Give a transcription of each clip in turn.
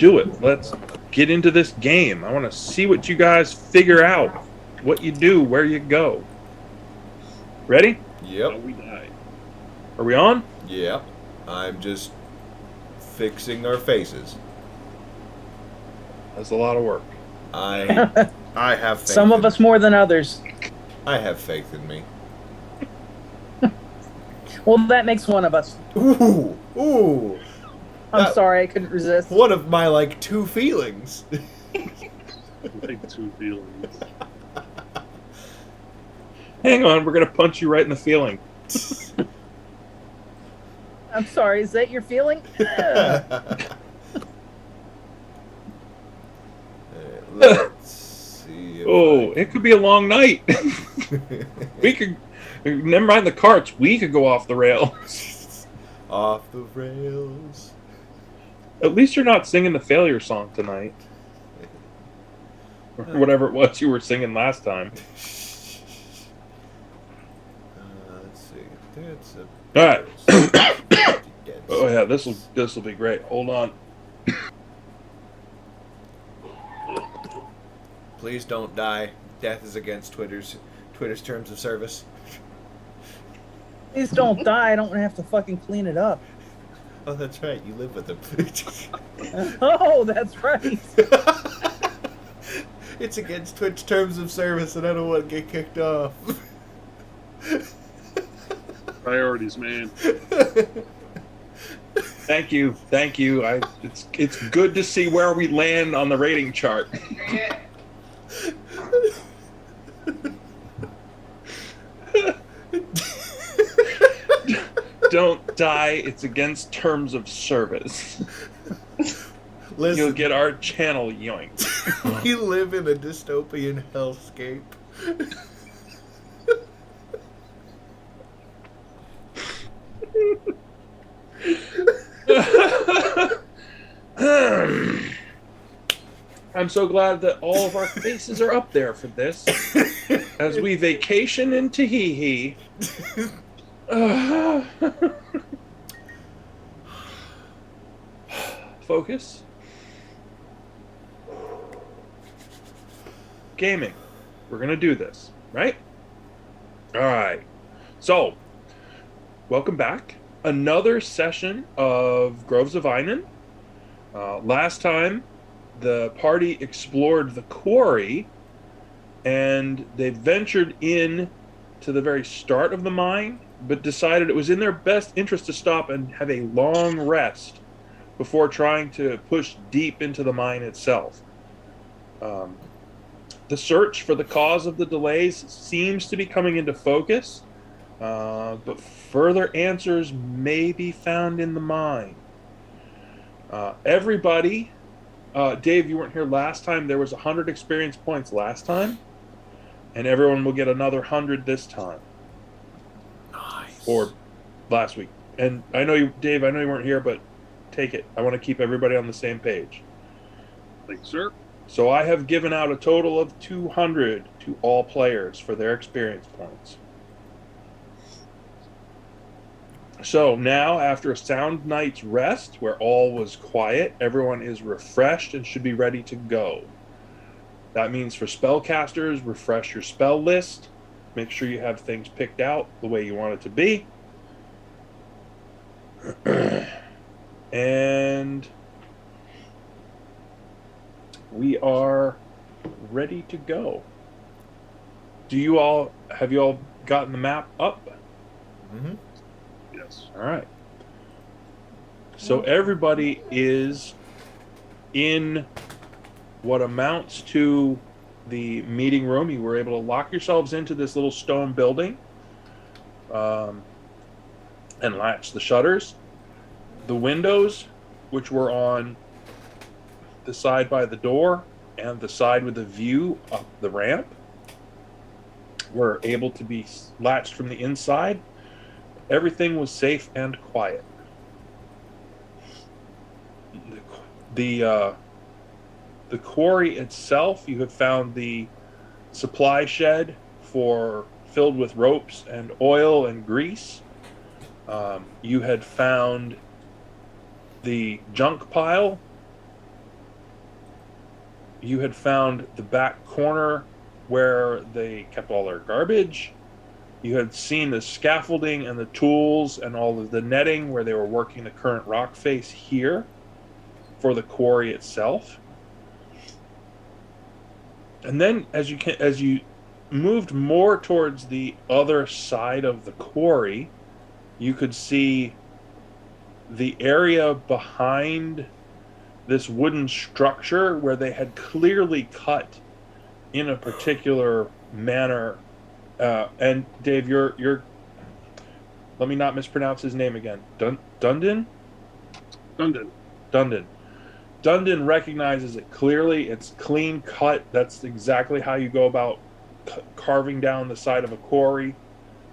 do it. Let's get into this game. I want to see what you guys figure out. What you do, where you go. Ready? Yep. We die. Are we on? Yep. I'm just fixing our faces. That's a lot of work. I have faith. Some of us more than others. I have faith in me. Well, that makes one of us. Ooh. I'm sorry, I couldn't resist. One of my two feelings. Like two feelings. Hang on, we're gonna punch you right in the feeling. I'm sorry, is that your feeling? Let's see. It could be a long night. We could. Never mind the carts. We could go off the rails. Off the rails. At least you're not singing the failure song tonight. Or whatever it was you were singing last time. Let's see. That's a. All right. Oh yeah, this will be great. Hold on. Please don't die. Death is against Twitter's terms of service. Please don't die. I don't have to fucking clean it up. Oh, that's right. You live with him. Oh, that's right. It's against Twitch terms of service, and I don't want to get kicked off. Priorities, man. Thank you. It's good to see where we land on the rating chart. Don't die. It's against terms of service. Listen, You'll get our channel yoinked. we live in a dystopian hellscape. I'm so glad that all of our faces are up there for this. As we vacation in Tahiti. Focus. Gaming. We're going to do this, right? All right. So, welcome back. Another session of Groves of Inan. Last time, the party explored the quarry, and they ventured in to the very start of the mine, but decided it was in their best interest to stop and have a long rest before trying to push deep into the mine itself. The search for the cause of the delays seems to be coming into focus, but further answers may be found in the mine. Everybody, Dave, you weren't here last time. There was 100 experience points last time, and everyone will get another 100 this time. Nice. Or last week. And I know you, Dave, I know you weren't here, but take it. I want to keep everybody on the same page. Thank you, sir. So I have given out a total of 200 to all players for their experience points. So now, after a sound night's rest, where all was quiet, everyone is refreshed and should be ready to go. That means for spellcasters, refresh your spell list. Make sure you have things picked out the way you want it to be. And we are ready to go. Have you all gotten the map up? Mm-hmm. Yes. All right. So everybody is in what amounts to the meeting room. You were able to lock yourselves into this little stone building and latch the shutters. The windows, which were on the side by the door and the side with the view up the ramp, were able to be latched from the inside. Everything was safe and quiet. The quarry itself, you have found the supply shed filled with ropes and oil and grease. You had found the junk pile you had found the back corner where they kept all their garbage. You had seen the scaffolding and the tools and all of the netting where they were working the current rock face here for the quarry itself. And then as you moved more towards the other side of the quarry, you could see the area behind this wooden structure where they had clearly cut in a particular manner. And Dave, you're let me not mispronounce his name again. Dundon? London. Dundon. Dundon recognizes it clearly. It's clean cut. That's exactly how you go about carving down the side of a quarry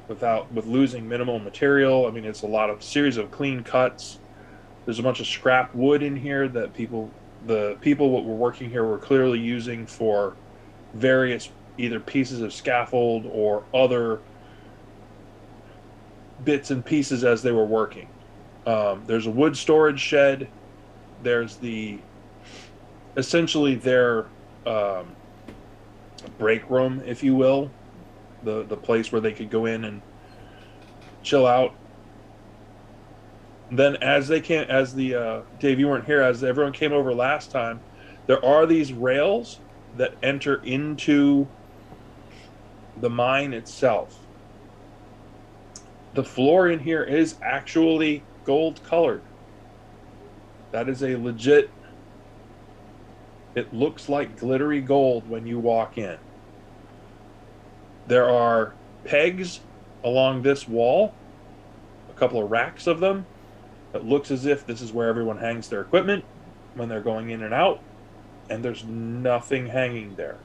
with losing minimal material. I mean, it's a lot of series of clean cuts. There's a bunch of scrap wood in here that the people that were working here were clearly using for various either pieces of scaffold or other bits and pieces as they were working. There's a wood storage shed. There's essentially their break room, if you will, the place where they could go in and chill out. Then as Dave, you weren't here, as everyone came over last time, there are these rails that enter into the mine itself. The floor in here is actually gold colored. That is a legit, it looks like glittery gold when you walk in. There are pegs along this wall, a couple of racks of them. It looks as if this is where everyone hangs their equipment when they're going in and out, and there's nothing hanging there.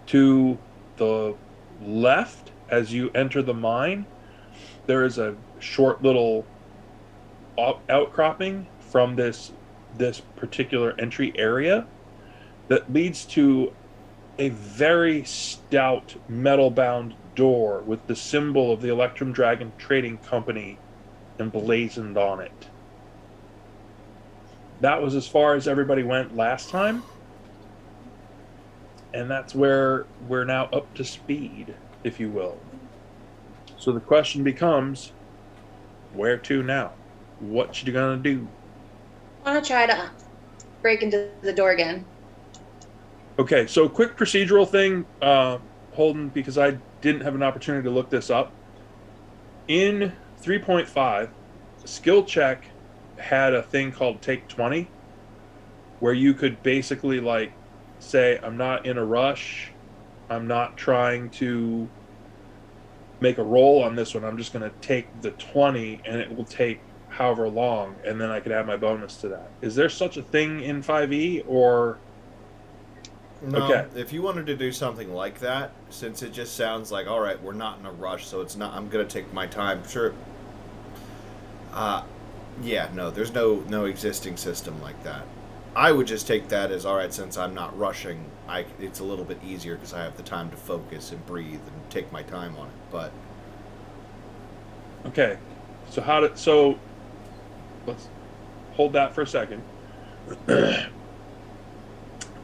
To the left, as you enter the mine, there is a short little outcropping from this particular entry area that leads to a very stout metal-bound door with the symbol of the Electrum Dragon Trading Company emblazoned on it. That was as far as everybody went last time, and that's where we're now up to speed, if you will. So the question becomes, where to now? What you gonna do? I want to try to break into the door again. Okay, so quick procedural thing, Holden, because I didn't have an opportunity to look this up. In 3.5, skill check had a thing called Take 20, where you could basically like say, I'm not in a rush, I'm not trying to make a roll on this one, I'm just going to take the 20 and it will take however long, and then I could add my bonus to that. Is there such a thing in 5e, or... No, okay. If you wanted to do something like that, since it just sounds like, all right, we're not in a rush, so it's not, I'm going to take my time, sure. Yeah, no, there's no existing system like that. I would just take that as, all right, since I'm not rushing, it's a little bit easier because I have the time to focus and breathe and take my time on it, but... Okay, so let's hold that for a second.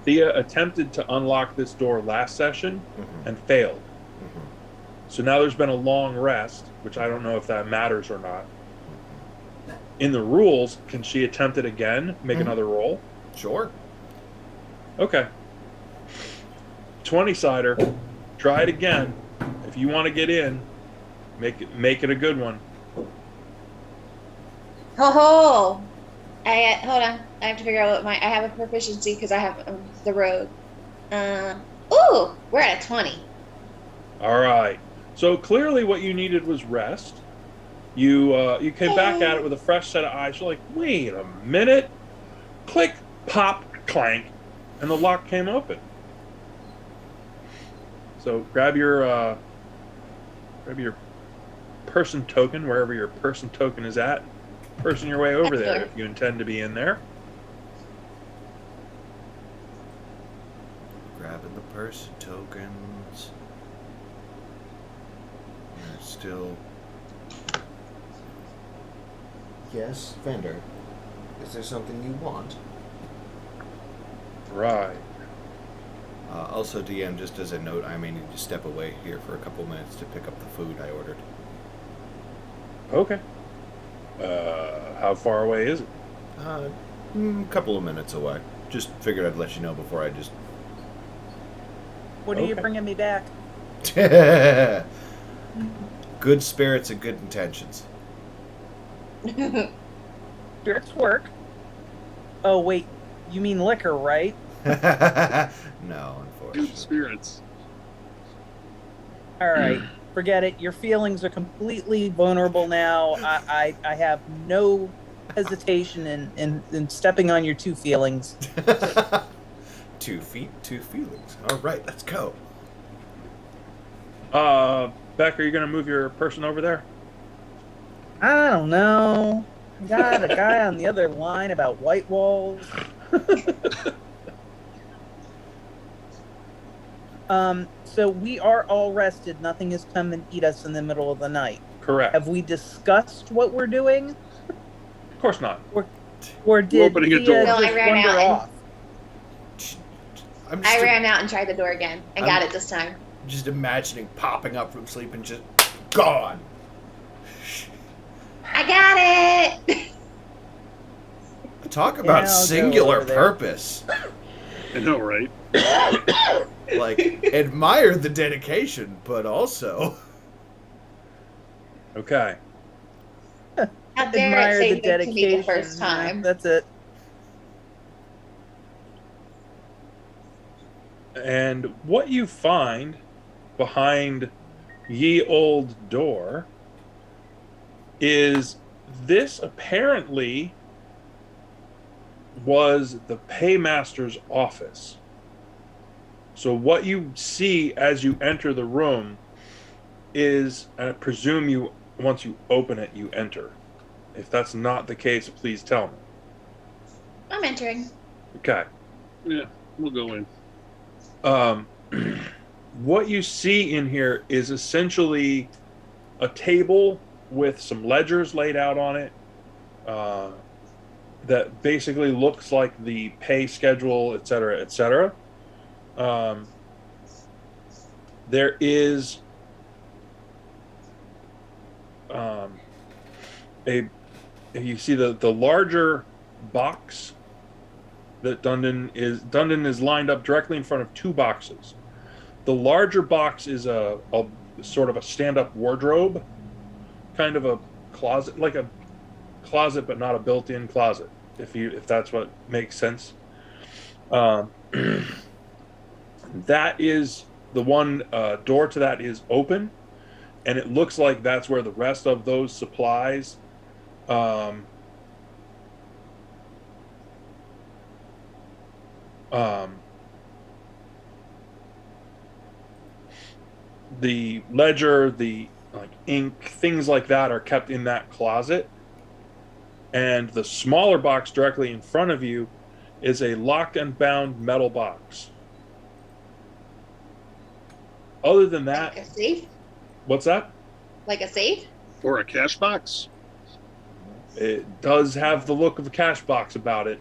Thea attempted to unlock this door last session and failed. So now there's been a long rest, which I don't know if that matters or not. In the rules, can she attempt it again, make another roll? Sure. Okay. 20-sider, try it again. If you want to get in, make it a good one. Ho ho! Hold on. I have to figure out I have a proficiency because I have the rogue. Ooh, we're at a 20. All right. So clearly, what you needed was rest. You came back at it with a fresh set of eyes. You're like, wait a minute. Click, pop, clank, and the lock came open. So grab your person token wherever your person token is at. Person your way over there if you intend to be in there. Grabbing the person tokens. There's still... Yes, vendor. Is there something you want? Right. Also, DM, just as a note, I may need to step away here for a couple minutes to pick up the food I ordered. Okay. How far away is it? Couple of minutes away. Just figured I'd let you know before I just. What are you Okay. bringing me back? Good spirits and good intentions. Spirits work. Oh wait, you mean liquor, right? No, Good unfortunately. spirits. All right, forget it. Your feelings are completely vulnerable now. I have no hesitation in stepping on your two feelings. 2 feet, 2 feelings. All right, let's go. Beck, are you going to move your person over there? I don't know. Got a guy on the other line about white walls. So we are all rested. Nothing has come and eat us in the middle of the night. Correct. Have we discussed what we're doing? Of course not. Or did opening a Thea door. No, I just ran wander out and- off? I'm just, I ran out and tried the door again and got it this time. just imagining popping up from sleep and just gone. I got it. Talk about Yeah, I'll go singular over there. purpose. I know, right? Like, admire the dedication, but also. Okay. How dare Admire it say the no to me dedication. the first Yeah, time? that's it. And what you find behind ye old door is this apparently was the paymaster's office. So what you see as you enter the room is, and I presume you, once you open it, you enter. If that's not the case, please tell me. I'm entering. Okay. Yeah, we'll go in. What you see in here is essentially a table with some ledgers laid out on it, that basically looks like the pay schedule, et cetera, et cetera. There is a if you see the larger box that Dundon is lined up directly in front of two boxes. The larger box is a sort of a stand-up wardrobe, kind of a closet, like a closet but not a built-in closet, if that's what makes sense. That is the one door to that is open, and it looks like that's where the rest of those supplies um, the ledger, the like ink, things like that are kept in that closet. And the smaller box directly in front of you is a locked and bound metal box. Other than Like that, a safe? what's that? Like a safe? Or a cash box. It does have the look of a cash box about it.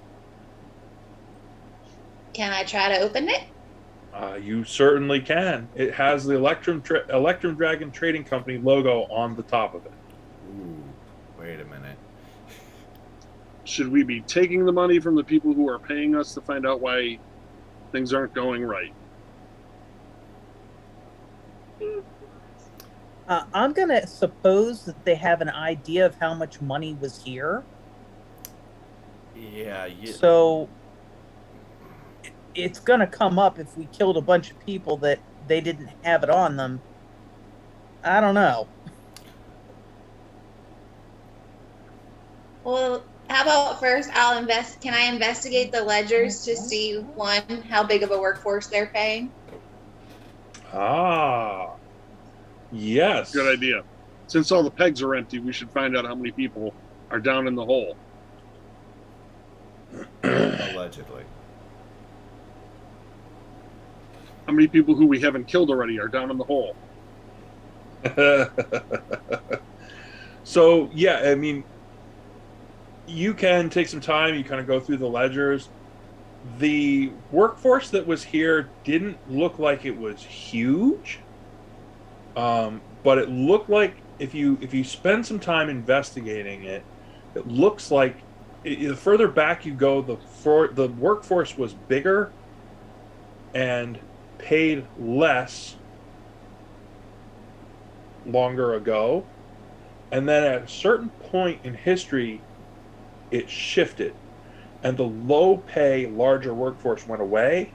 Can I try to open it? You certainly can. It has the Electrum Dragon Trading Company logo on the top of it. Ooh, wait a minute. Should we be taking the money from the people who are paying us to find out why things aren't going right? I'm gonna suppose that they have an idea of how much money was here. Yeah, So it's gonna come up if we killed a bunch of people that they didn't have it on them. I don't know. Well, how about first can I investigate the ledgers to see, one, how big of a workforce they're paying? Ah, yes. Good idea. Since all the pegs are empty, we should find out how many people are down in the hole. allegedly. How many people who we haven't killed already are down in the hole? So, yeah, I mean, you can take some time, you kind of go through the ledgers. the workforce that was here didn't look like it was huge, but it looked like if you spend some time investigating it, it looks like the further back you go, the workforce was bigger and paid less longer ago, and then at a certain point in history, it shifted, and the low pay, larger workforce went away,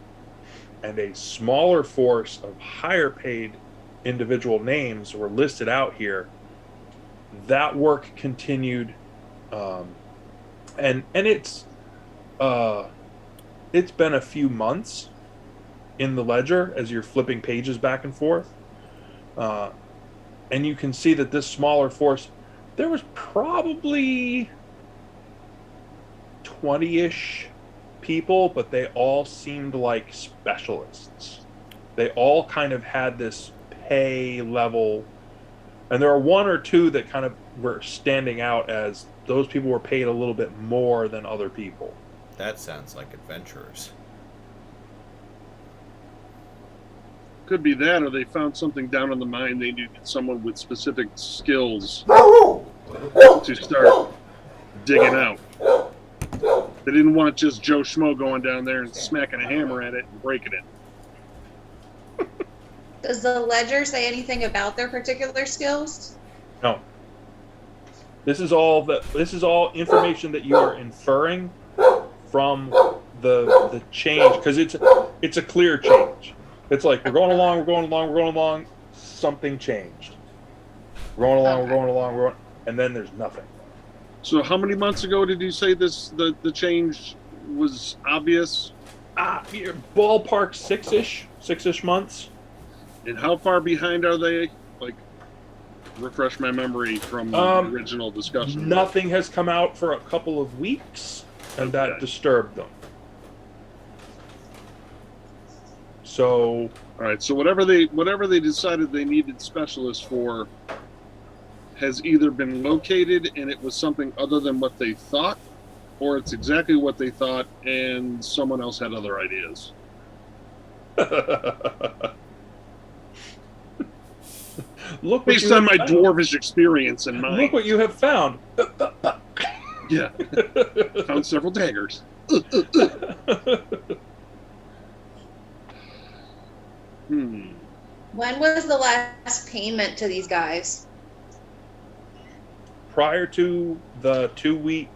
and a smaller force of higher paid individual names were listed out here. That work continued, and it's been a few months in the ledger as you're flipping pages back and forth, and you can see that this smaller force, there was probably 20-ish people, but they all seemed like specialists. They all kind of had this pay level, and there are one or two that kind of were standing out as those people were paid a little bit more than other people. That sounds like adventurers. Could be that, or they found something down in the mine. They needed someone with specific skills to start digging out. They didn't want just Joe Schmo going down there and smacking a hammer at it and breaking it. Does the ledger say anything about their particular skills? No. This is all information that you are inferring from the change, because it's a clear change. It's like we're going along, something changed. We're going along, and then there's nothing. So how many months ago did you say the change was obvious? Ballpark six-ish months. And how far behind are they? Like, refresh my memory from the original discussion. Nothing has come out for a couple of weeks, and that disturbed them. So, all right. So whatever they decided they needed specialists for has either been located and it was something other than what they thought, or it's exactly what they thought and someone else had other ideas. Look, based on my dwarvish experience and mine. Look what you have found. Yeah. Found several daggers. When was the last payment to these guys? Prior to the 2-week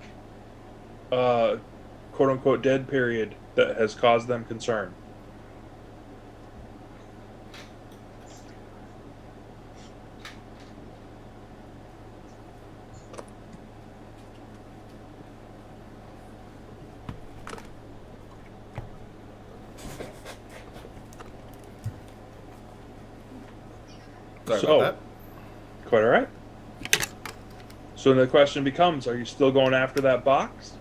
quote-unquote dead period that has caused them concern. So, quite all right. So the question becomes, are you still going after that box?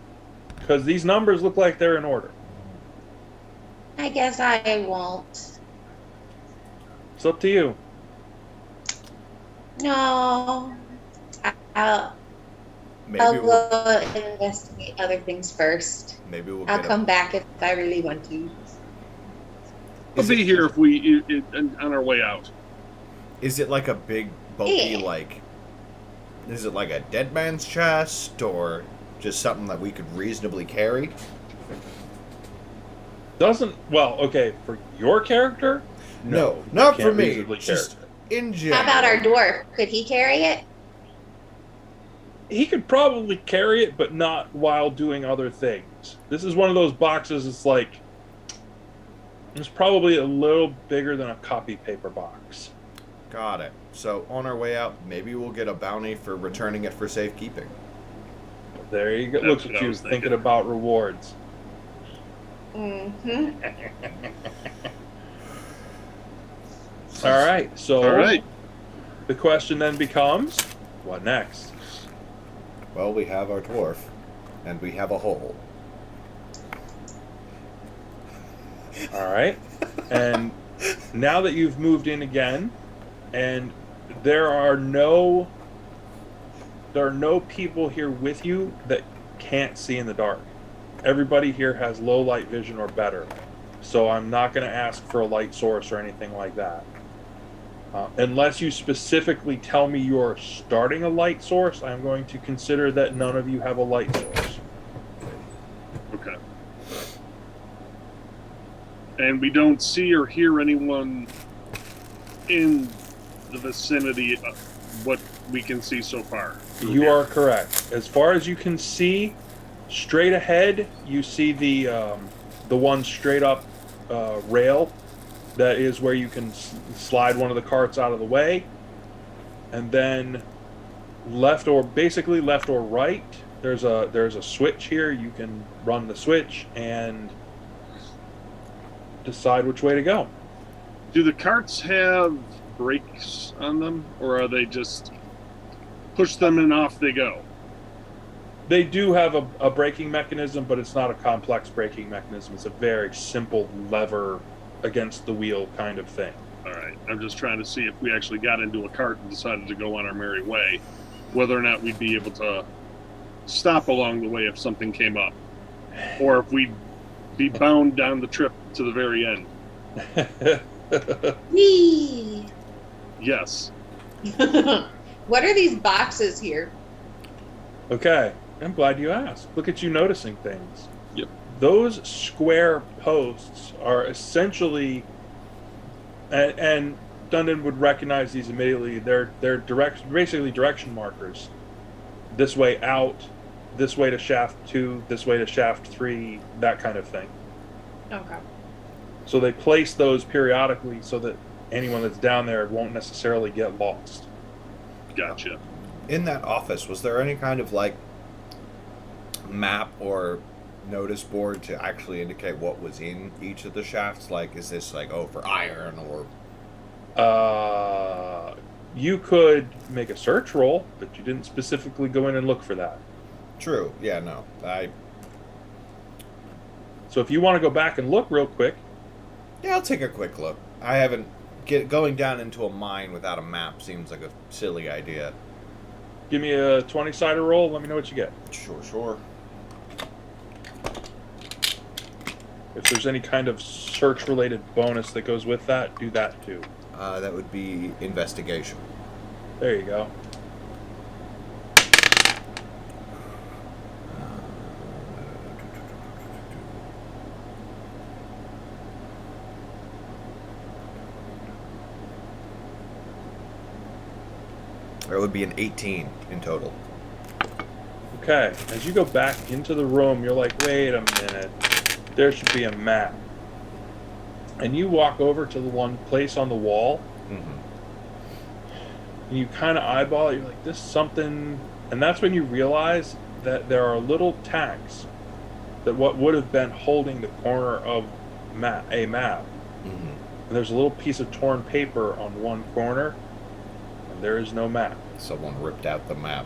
Because these numbers look like they're in order. I guess I won't. It's up to you. No. I'll go investigate other things first. Maybe we'll I'll come back if I really want to. We'll be here if we on our way out. Is it like a big, bulky, is it like a dead man's chest, or just something that we could reasonably carry? Okay, for your character? No, not for me. Just in general. How about our dwarf? Could he carry it? He could probably carry it, but not while doing other things. This is one of those boxes, it's probably a little bigger than a copy paper box. Got it. So on our way out, maybe we'll get a bounty for returning it for safekeeping. There you go. Look at you thinking about rewards. Mm-hmm. All right. So all right. The question then becomes, what next? Well, we have our dwarf, and we have a hole. All right. And now that you've moved in again, and there are no people here with you that can't see in the dark. everybody here has low light vision or better. So I'm not going to ask for a light source or anything like that. Unless you specifically tell me you're starting a light source, I'm going to consider that none of you have a light source. Okay. And we don't see or hear anyone in the vicinity of what we can see so far. You are correct. As far as you can see, straight ahead, you see the one straight up rail. That is where you can slide one of the carts out of the way. And then left or right, there's a switch here. You can run the switch and decide which way to go. Do the carts have brakes on them, or are they just push them and off they go? They do have a braking mechanism, but it's not a complex braking mechanism. It's a very simple lever against the wheel kind of thing. All right. I'm just trying to see if we actually got into a cart and decided to go on our merry way, whether or not we'd be able to stop along the way if something came up, or if we'd be bound down the trip to the very end. Whee! Yes. What are these boxes here? Okay, I'm glad you asked. Look at you noticing things. Yep. Those square posts are essentially, and Dundon would recognize these immediately. They're basically direction markers. This way out, this way to shaft 2, this way to shaft 3, that kind of thing. Okay. So they place those periodically so that anyone that's down there won't necessarily get lost. Gotcha. In that office, was there any kind of like map or notice board to actually indicate what was in each of the shafts? Like, is this like, oh, for iron or... You could make a search roll, but you didn't specifically go in and look for that. True. Yeah, no. So if you want to go back and look real quick. Yeah, I'll take a quick look. I haven't... Going down into a mine without a map seems like a silly idea. Give me a 20-sided roll. Let me know what you get. Sure. If there's any kind of search-related bonus that goes with that, do that too. That would be investigation. There you go. There would be an 18 in total. Okay, as you go back into the room, you're like, wait a minute. There should be a map. And you walk over to the one place on the wall, and you kind of eyeball it. You're like, this is something... And that's when you realize that there are little tacks that what would have been holding the corner of a map. And there's a little piece of torn paper on one corner, and there is no map. Someone ripped out the map.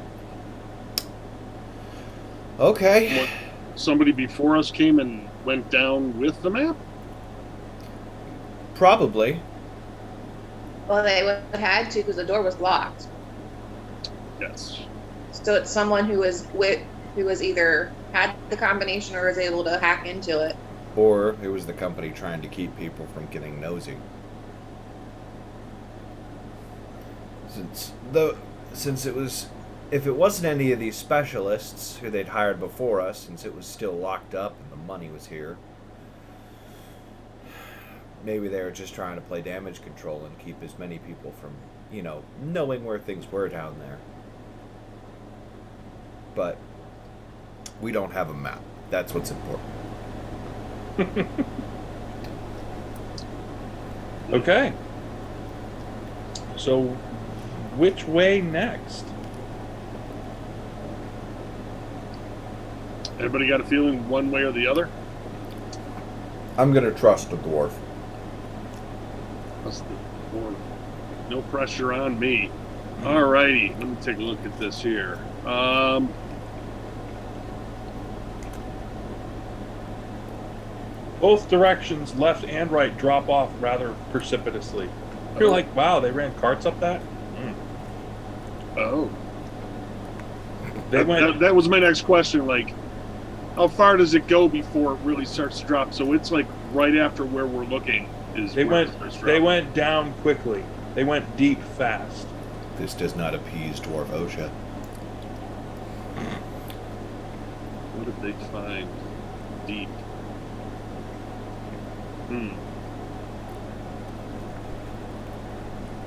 Okay. Somebody before us came and went down with the map? Probably. Well, they would have had to because the door was locked. Yes. So it's someone who was either had the combination or was able to hack into it. Or it was the company trying to keep people from getting nosy. Since it was... If it wasn't any of these specialists who they'd hired before us, since it was still locked up and the money was here, maybe they were just trying to play damage control and keep as many people from, knowing where things were down there. But we don't have a map. That's what's important. Okay. So, which way next? Anybody got a feeling one way or the other? I'm going to trust the dwarf. No pressure on me. Alrighty, let me take a look at this here. Both directions, left and right, drop off rather precipitously. You're like, wow, they ran carts up that? Oh. They went... That was my next question. Like, How far does it go before it really starts to drop? So it's like right after where we're looking is They where went it starts they dropping. went down quickly. They went deep fast. This does not appease Dwarf OSHA. What did they find deep?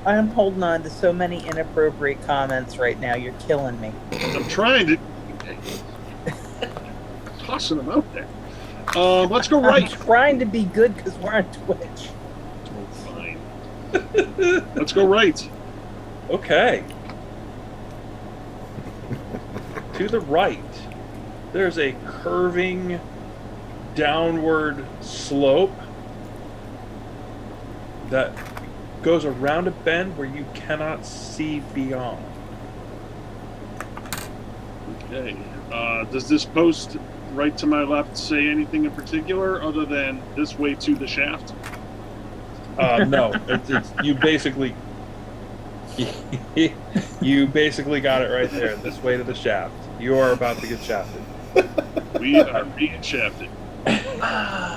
I'm holding on to so many inappropriate comments right now. You're killing me. I'm trying to tossing them out there. Let's go I'm right. trying to be good because we're on Twitch. Fine. Let's go right. Okay. To the right, there's a curving downward slope that goes around a bend where you cannot see beyond. Okay. Does this post right to my left say anything in particular other than this way to the shaft? No, it's you basically you basically got it right there. This way to the shaft. You are about to get shafted. We are being shafted.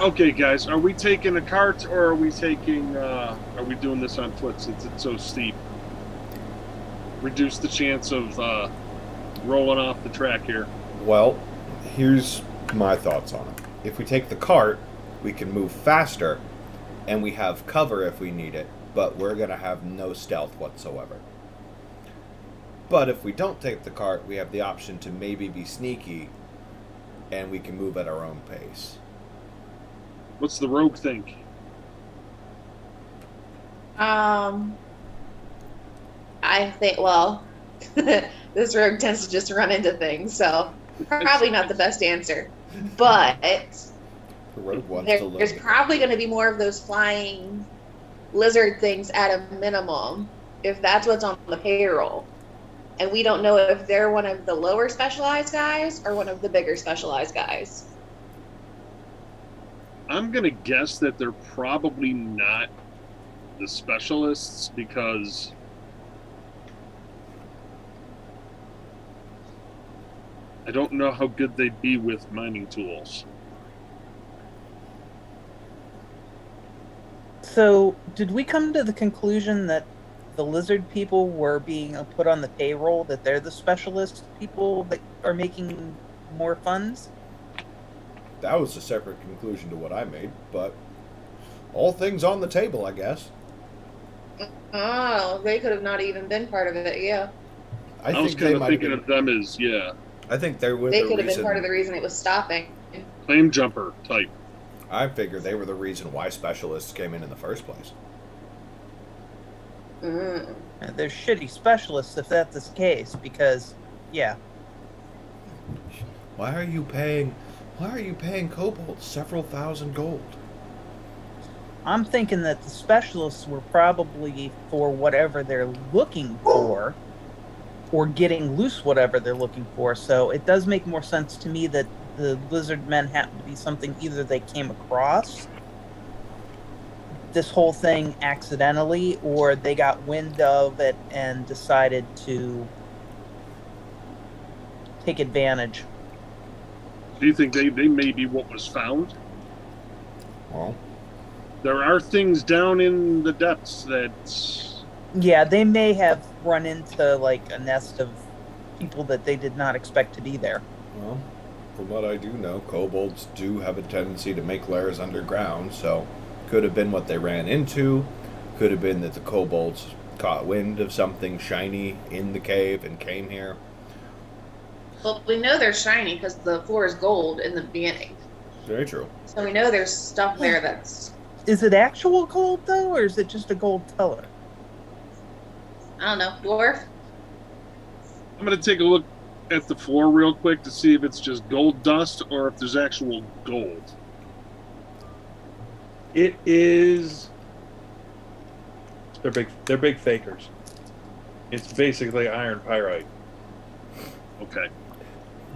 Okay, guys, are we taking a cart or are we taking? Are we doing this on foot since it's so steep? Reduce the chance of rolling off the track here. Well, here's my thoughts on it. If we take the cart, we can move faster, and we have cover if we need it, but we're going to have no stealth whatsoever. But if we don't take the cart, we have the option to maybe be sneaky, and we can move at our own pace. What's the rogue think? I think, well, this rogue tends to just run into things, so probably not the best answer. But The rogue wants to live. there's probably going to be more of those flying lizard things at a minimum, if that's what's on the payroll. And we don't know if they're one of the lower specialized guys or one of the bigger specialized guys. I'm gonna guess that they're probably not the specialists because I don't know how good they'd be with mining tools. So, did we come to the conclusion that the lizard people were being put on the payroll, that they're the specialist people that are making more funds? That was a separate conclusion to what I made, but all things on the table, I guess. Oh, they could have not even been part of it, yeah. I was kind of thinking of them as, yeah, I think they were They the could have been reason. part of the reason it was stopping. flame jumper type. I figured they were the reason why specialists came in the first place. Mm. And they're shitty specialists if that's the case, because, yeah. Why are you paying Cobalt several thousand gold? I'm thinking that the specialists were probably for whatever they're looking for, or getting loose whatever they're looking for. So it does make more sense to me that the lizard men happen to be something either they came across this whole thing accidentally, or they got wind of it and decided to take advantage. Do you think they may be what was found? Well, There are things down in the depths that Yeah, they may have run into like a nest of people that they did not expect to be there. well, from what I do know, kobolds do have a tendency to make lairs underground, so could have been what they ran into. Could have been that the kobolds caught wind of something shiny in the cave and came here. Well, we know they're shiny because the floor is gold in the beginning. Very true. So we know there's stuff there that's, Is it actual gold though, or is it just a gold color? I don't know, dwarf? I'm going to take a look at the floor real quick to see if it's just gold dust or if there's actual gold. It is. They're big fakers. It's basically iron pyrite. Okay.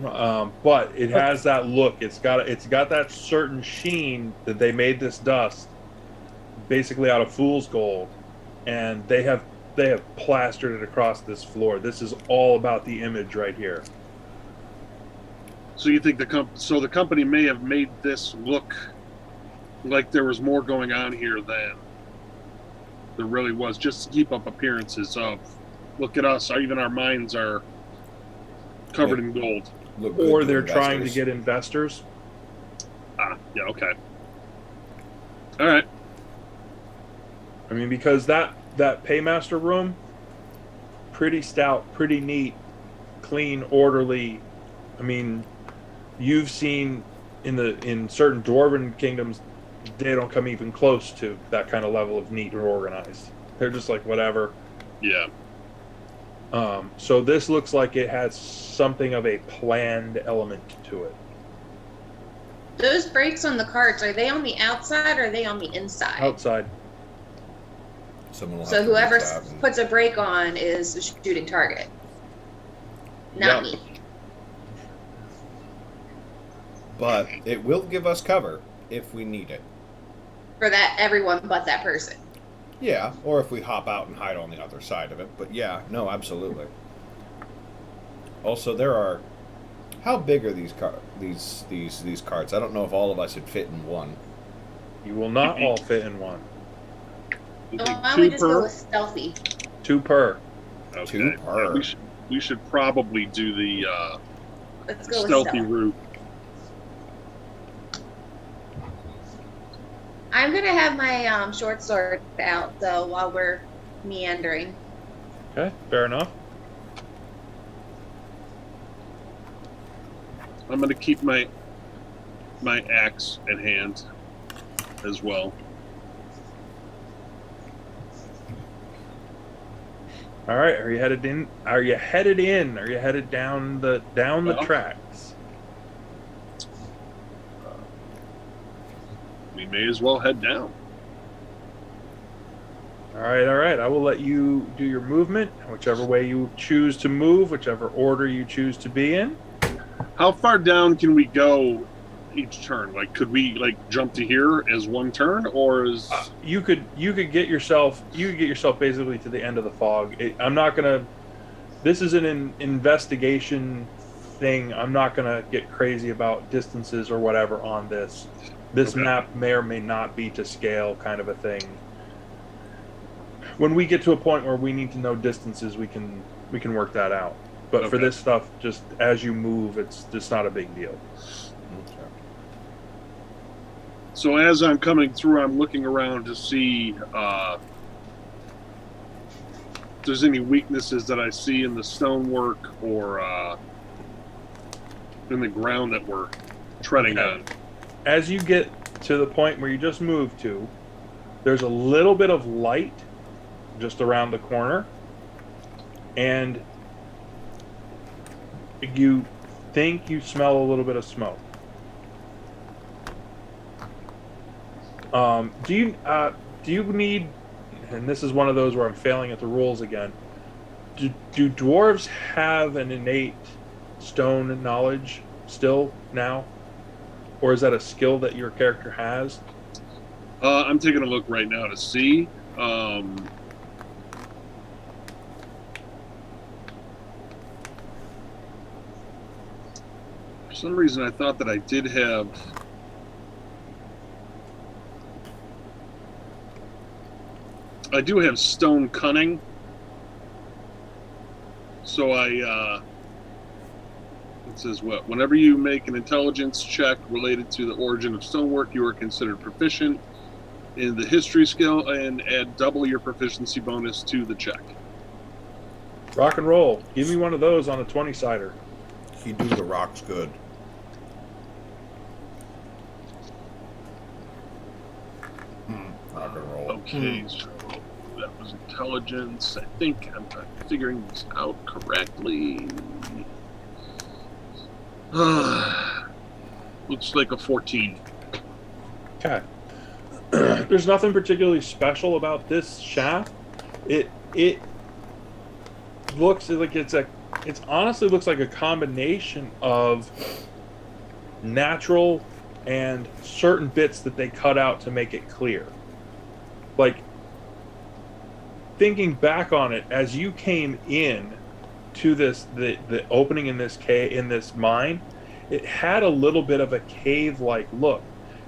But it has that look. It's got that certain sheen that they made this dust basically out of fool's gold, and they have plastered it across this floor. This is all about the image right here. So you think the company may have made this look like there was more going on here than there really was, just to keep up appearances of, look at us, even our minds are covered in gold. Look good Or to they're trying to investors. get investors. Yeah, okay. All right. I mean, because that paymaster room, pretty stout, pretty neat, clean, orderly. I mean, you've seen in certain dwarven kingdoms, they don't come even close to that kind of level of neat or organized. They're just like whatever. Yeah. So this looks like it has something of a planned element to it. Those brakes on the carts, are they on the outside or are they on the inside? Outside. Someone will So have to whoever reach out and- puts a brake on is the shooting target. Not Yep. me. But it will give us cover if we need it. For that, everyone but that person. Yeah, or if we hop out and hide on the other side of it. But yeah, no, absolutely. Also, there are. How big are these carts? I don't know if all of us would fit in one. You will not all fit in one. You Oh, think why don't we two just go per? with stealthy? 2 per. Okay. Two per. We should probably do the Let's go with stealthy stealth. route. I'm gonna have my short sword out though while we're meandering. Okay, fair enough. I'm gonna keep my axe at hand as well. All right, are you headed in? Are you headed in? Are you headed down the Well. tracks? We may as well head down. All right. I will let you do your movement, whichever way you choose to move, whichever order you choose to be in. How far down can we go each turn? Like, could we like jump to here as one turn, or is You could get yourself basically to the end of the fog. I'm not gonna. This is an investigation thing. I'm not gonna get crazy about distances or whatever on this. This Okay. map may or may not be to scale, kind of a thing. When we get to a point where we need to know distances, we can work that out. But for Okay. this stuff, just as you move, it's just not a big deal. so? As I'm coming through, I'm looking around to see if there's any weaknesses that I see in the stonework or in the ground that we're treading Okay. on. As you get to the point where you just moved to, there's a little bit of light just around the corner, and you think you smell a little bit of smoke. Do you need? And this is one of those where I'm failing at the rules again. Do dwarves have an innate stone knowledge still now, or is that a skill that your character has? I'm taking a look right now to see. For some reason, I thought that I did have. I do have stone cunning. So it says what? Whenever you make an intelligence check related to the origin of stonework, you are considered proficient in the history skill and add double your proficiency bonus to the check. Rock and roll. Give me one of those on a 20-sider. He do the rocks good. Rock and roll. Okay, so that was intelligence. I think I'm figuring this out correctly. Looks like a 14. Okay. There's nothing particularly special about this shaft. It looks like it honestly looks like a combination of natural and certain bits that they cut out to make it clear. Like, thinking back on it, as you came in to the opening in this mine, it had a little bit of a cave-like look.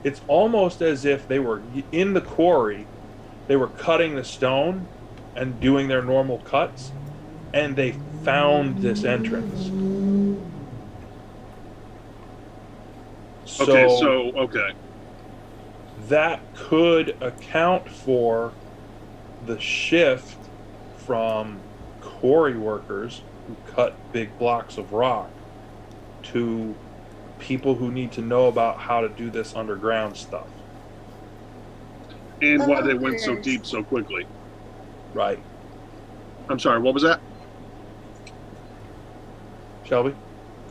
It's almost as if they were in the quarry, they were cutting the stone and doing their normal cuts, and they found this entrance. Okay, So so okay. that could account for the shift from quarry workers who cut big blocks of rock to people who need to know about how to do this underground stuff. And why they went so deep so quickly. Right. I'm sorry, what was that? Shelby?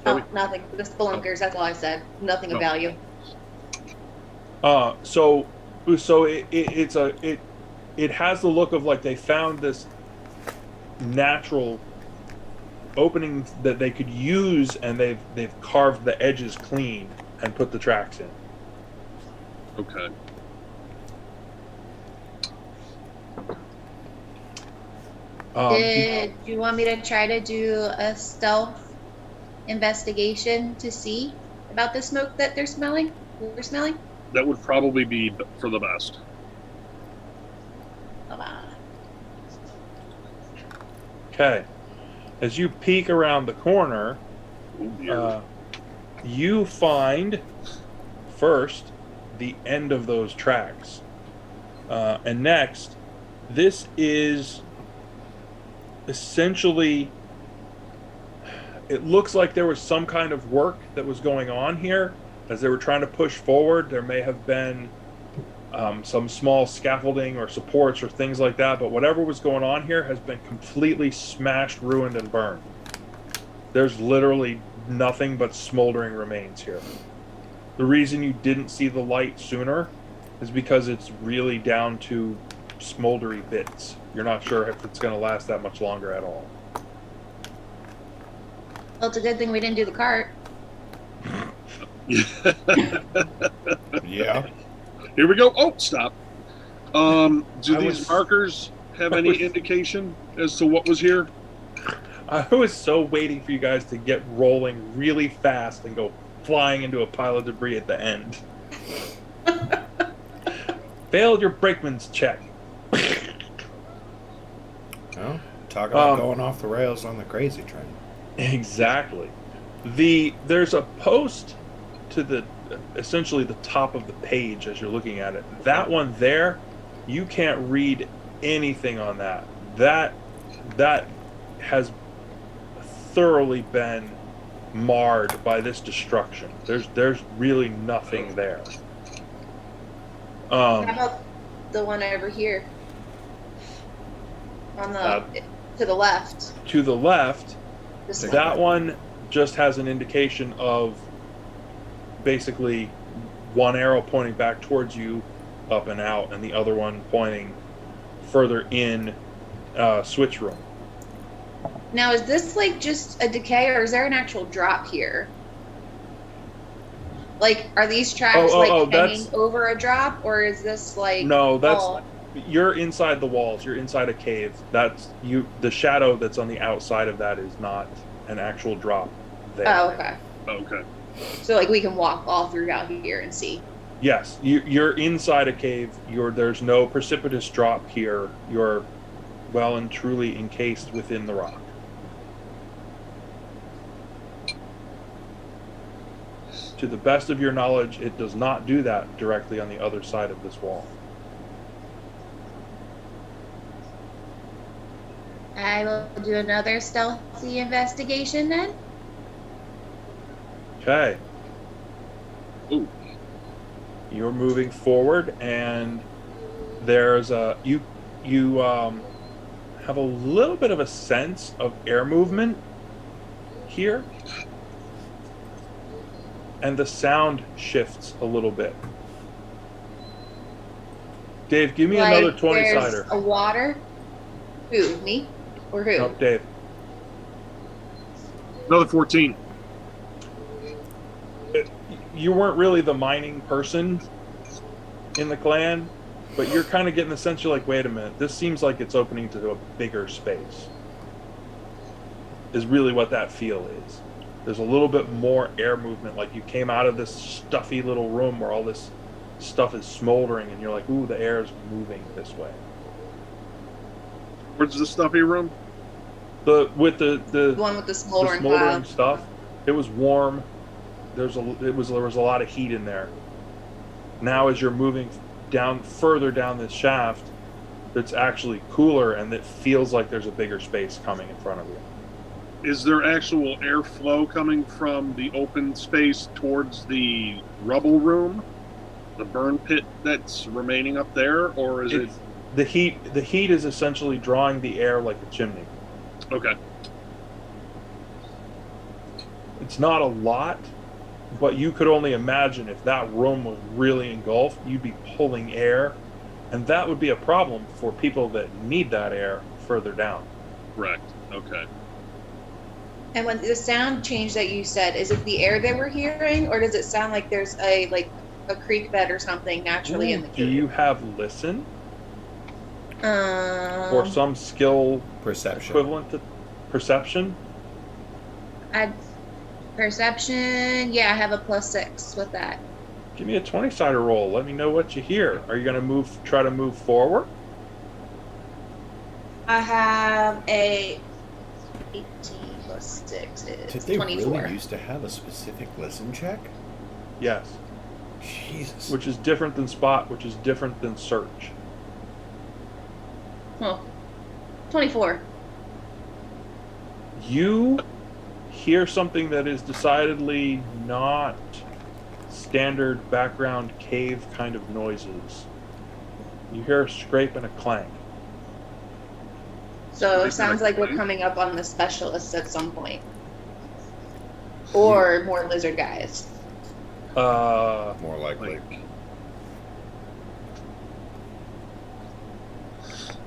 Oh, nothing. The spelunkers. That's all I said. Nothing of Oh. value. So it has the look of like they found this natural opening that they could use, and they've carved the edges clean and put the tracks in. Okay. Did you want me to try to do a stealth investigation to see about the smoke that they're smelling? We're smelling? That would probably be for the best. Okay. As you peek around the corner, Oh, dear. you find first the end of those tracks. And next, this is essentially, it looks like there was some kind of work that was going on here as they were trying to push forward. There may have been some small scaffolding or supports or things like that, but whatever was going on here has been completely smashed, ruined, and burned. There's literally nothing but smoldering remains here. The reason you didn't see the light sooner is because it's really down to smoldery bits. You're not sure if it's going to last that much longer at all. Well, it's a good thing we didn't do the cart. Yeah. Here we go. Oh, stop. Do I these was- markers have I any was- indication as to what was here? I was so waiting for you guys to get rolling really fast and go flying into a pile of debris at the end. Failed your brakeman's check. Well, talk about Um, going off the rails on the crazy train. Exactly. There's a post to the essentially the top of the page as you're looking at it. That one there, you can't read anything on that. That has thoroughly been marred by this destruction. There's really nothing there. How about the one over here? On the to the left. To the left, This one. that one just has an indication of basically one arrow pointing back towards you, up and out, and the other one pointing further in switch room. Now, is this like just a decay, or is there an actual drop here? Like, are these tracks hanging that's- over a drop, or is this like? No, that's all- you're inside the walls. You're inside a cave. That's you. The shadow that's on the outside of that is not an actual drop there. Oh, okay. Okay. So like we can walk all through out here and see. Yes, you're inside a cave. There's no precipitous drop here. You're well and truly encased within the rock. To the best of your knowledge, it does not do that directly on the other side of this wall. I will do another stealthy investigation then. Okay. Ooh. You're moving forward, and there's you have a little bit of a sense of air movement here, and the sound shifts a little bit. Dave, give me another 20 there's sider. a water. Who? Me? Or who? No, Dave. Another 14. You weren't really the mining person in the clan, but you're kind of getting the sense you're like, wait a minute, this seems like it's opening to a bigger space. Is really what that feel is. There's a little bit more air movement, like you came out of this stuffy little room where all this stuff is smoldering, and you're like, ooh, the air is moving this way. Where's the stuffy room? The one with the the smoldering smoldering cloud. stuff. It was warm. There was a lot of heat in there. Now, as you're moving down further down this shaft, it's actually cooler, and it feels like there's a bigger space coming in front of you. Is there actual airflow coming from the open space towards the rubble room, the burn pit that's remaining up there, or is it? The heat? The heat is essentially drawing the air like a chimney. Okay. It's not a lot, but you could only imagine if that room was really engulfed, you'd be pulling air, and that would be a problem for people that need that air further down. Correct. Okay. And when the sound change that you said, is it the air that we're hearing, or does it sound like there's a creek bed or something naturally in the Do cave? you have listen or some skill Perception. equivalent to perception? Perception. Yeah, I have a +6 with that. Give me a 20-sider roll. Let me know what you hear. Are you going to try to move forward? I have a 18 +6 Did is they 24. really used to have a specific listen check? Yes. Jesus. Which is different than spot, which is different than search. Oh, 24. You hear something that is decidedly not standard background cave kind of noises. You hear a scrape and a clank. So it sounds like we're coming up on the specialists at some point. Or more lizard guys. More likely.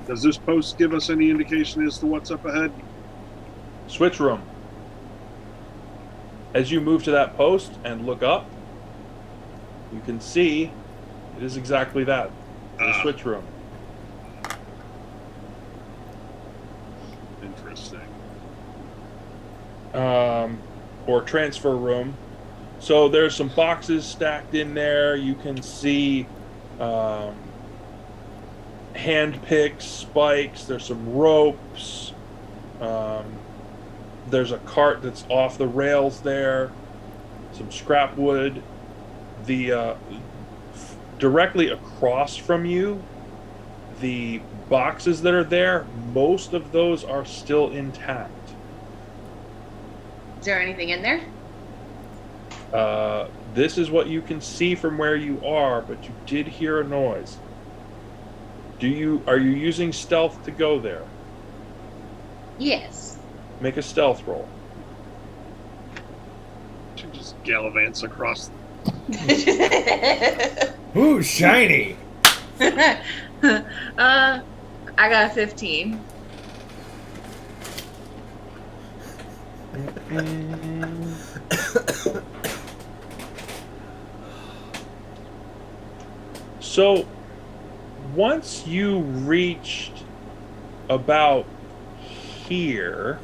Does this post give us any indication as to what's up ahead? Switch room. As you move to that post and look up, you can see it is exactly that. The switch room. Interesting. Or transfer room. So there's some boxes stacked in there. You can see hand picks, spikes. There's some ropes. There's a cart that's off the rails there. Some scrap wood. The directly across from you, the boxes that are there, most of those are still intact. Is there anything in there? This is what you can see from where you are, but you did hear a noise. Are you using stealth to go there? Yes. Make a stealth roll. To just gallivants across. Ooh, shiny! I got a 15. So, once you reached about here,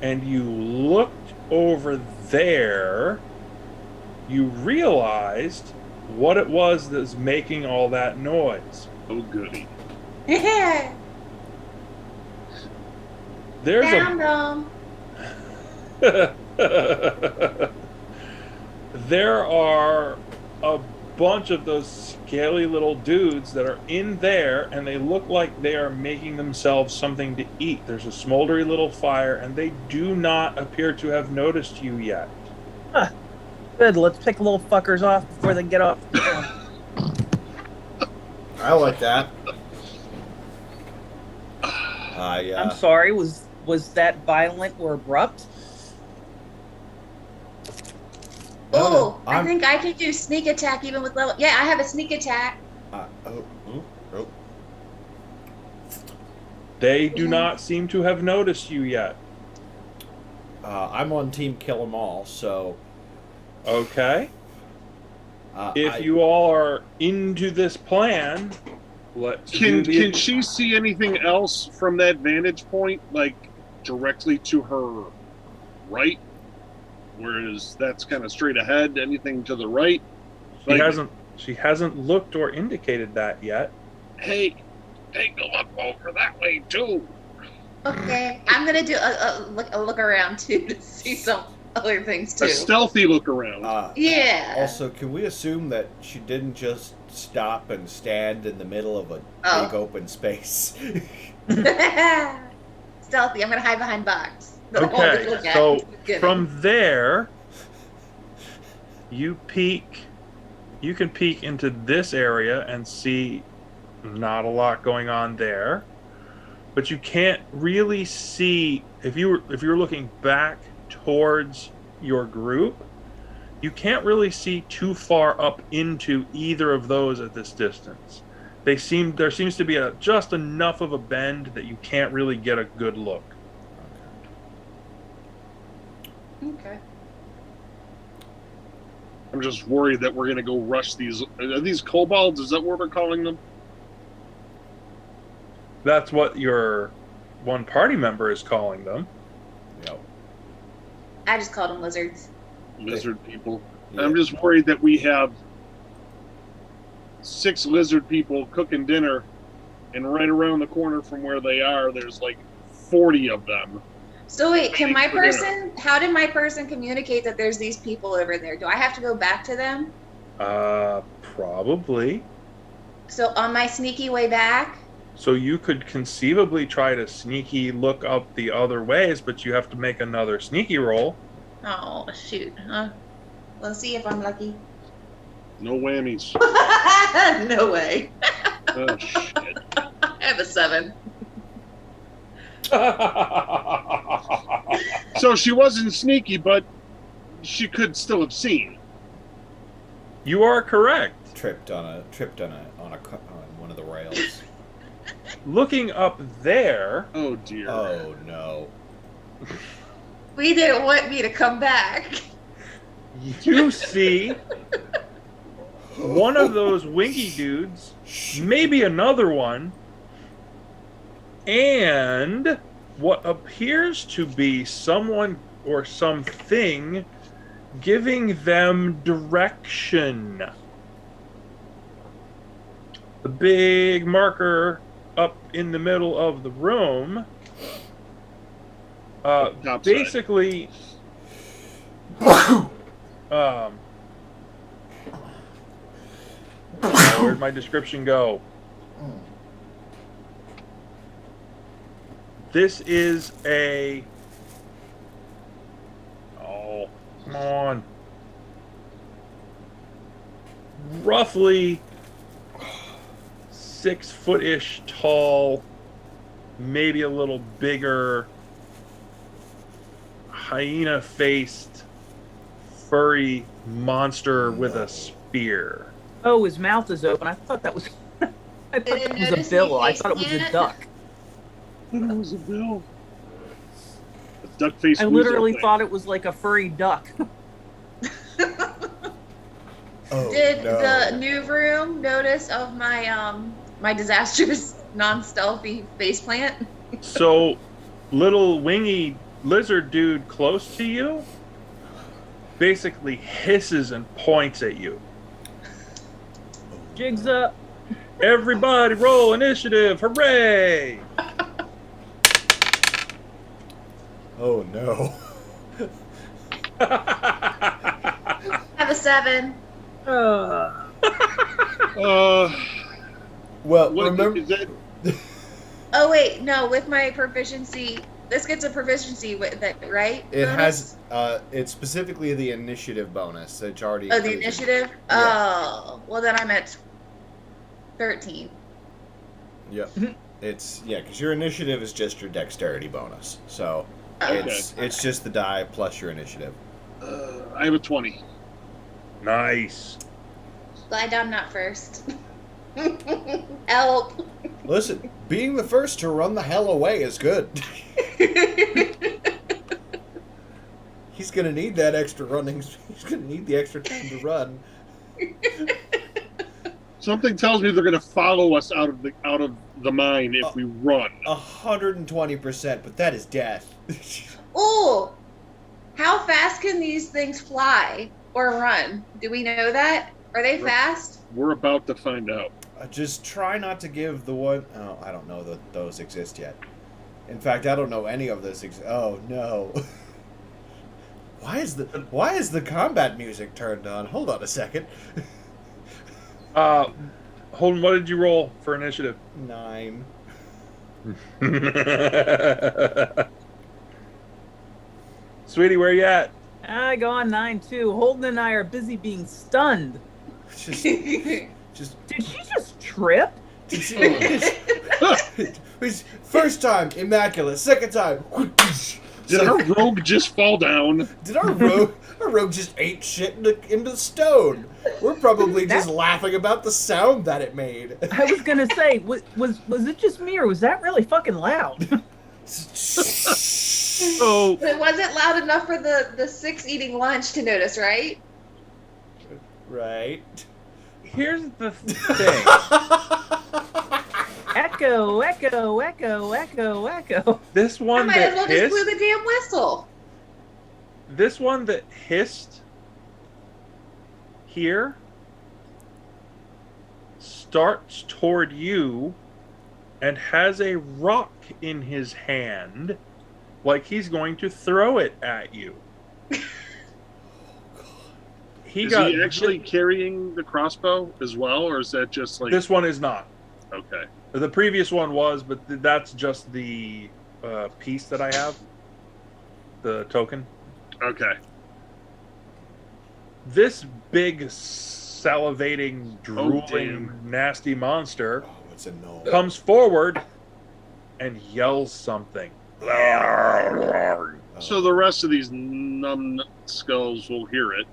and you looked over there, you realized what it was that was making all that noise. Oh, goody. There's Found them. there are a bunch of those scaly little dudes that are in there, and they look like they are making themselves something to eat. There's a smoldery little fire, and they do not appear to have noticed you yet. Huh. Good, let's pick little fuckers off before they get off. I like that. I'm sorry, was that violent or abrupt? Oh, I think I can do sneak attack even with level. Yeah, I have a sneak attack. They do not seem to have noticed you yet. I'm on team kill 'em all, so Okay. If you all are into this plan, let's do Can she see anything else from that vantage point, like directly to her right, whereas that's kind of straight ahead. Anything to the right? She hasn't looked or indicated that yet. Hey, go up over that way too. Okay, I'm gonna do a look around too to see some other things too. A stealthy look around. Yeah. Also, can we assume that she didn't just stop and stand in the middle of a big open space? Stealthy. I'm gonna hide behind box. Okay, so from there, you can peek into this area and see not a lot going on there, but you can't really see if you were looking back towards your group, you can't really see too far up into either of those at this distance. There seems to be just enough of a bend that you can't really get a good look. Okay. I'm just worried that we're gonna go rush these. Are these kobolds? Is that what we're calling them? That's what your one party member is calling them. Yep. I just called them lizards. Lizard people. Yeah. I'm just worried that we have 6 lizard people cooking dinner, and right around the corner from where they are, there's like 40 of them. So wait, how did my person communicate that there's these people over there? Do I have to go back to them? Probably. So on my sneaky way back? So you could conceivably try to sneaky look up the other ways, but you have to make another sneaky roll. Oh, shoot. Let's see if I'm lucky. No whammies. No way. Oh, shit. I have a 7. So she wasn't sneaky, but she could still have seen. You are correct. Tripped on one of the rails. Looking up there, Oh dear. Oh no. We didn't want me to come back. you see one of those winky dudes, maybe another one, and what appears to be someone or something giving them direction. The big marker up in the middle of the room basically where'd my description go? This is a... Oh, come on. Roughly 6-foot-ish tall, maybe a little bigger, hyena-faced, furry monster with a spear. Oh, his mouth is open. I thought that was I thought that was a bill. I thought it was a duck. I thought it was a bill. A duck face. I literally thought it was like a furry duck. Did the new room notice of my my disastrous non-stealthy faceplant? So, little wingy lizard dude close to you basically hisses and points at you. Jigs up. Everybody roll initiative. Hooray! Oh no. I have a 7. Well, what, remember. is that, Oh wait, no, with my proficiency, this gets a proficiency with that, right? It bonus? has. It's specifically the initiative bonus. It's already. Oh, the initiative. Yeah. Oh, well then I'm at 13. Yep. It's because your initiative is just your dexterity bonus, so Okay. it's just the die plus your initiative. I have a 20. Nice. Glad I'm not first. Help. Listen, being the first to run the hell away is good. He's gonna need that extra running. He's gonna need the extra time to run. Something tells me they're going to follow us out of the mine if we run. 120%, but that is death. Oh, fast can these things fly or run? Do we know that? Are they fast? We're about to find out. Just try not to give the one... Oh, I don't know that those exist yet. In fact, I don't know any of this. Oh, no. Why is the combat music turned on? Hold on a second. Holden, what did you roll for initiative? 9. Sweetie, where you at? I go on 9 too. Holden and I are busy being stunned. Just Did she just trip? First time, immaculate. Second time, Did our rogue just fall down? did our rogue just ate shit into stone? We're probably just laughing about the sound that it made. I was gonna say, was it just me, or was that really fucking loud? Oh, It wasn't loud enough for the 6 eating lunch to notice, right? Right. here's the thing. Echo, echo, echo, echo, echo. This I one might as that well just blew hissed, the damn whistle. this one that hissed here starts toward you and has a rock in his hand, like he's going to throw it at you. Is he actually carrying the crossbow as well, or is that just like... This one is not. Okay. The previous one was, but that's just the piece that I have, the token. Okay. This big, salivating, drooling, damn. nasty monster Oh, it's a no. comes forward and yells something. So the rest of these numb skulls will hear it.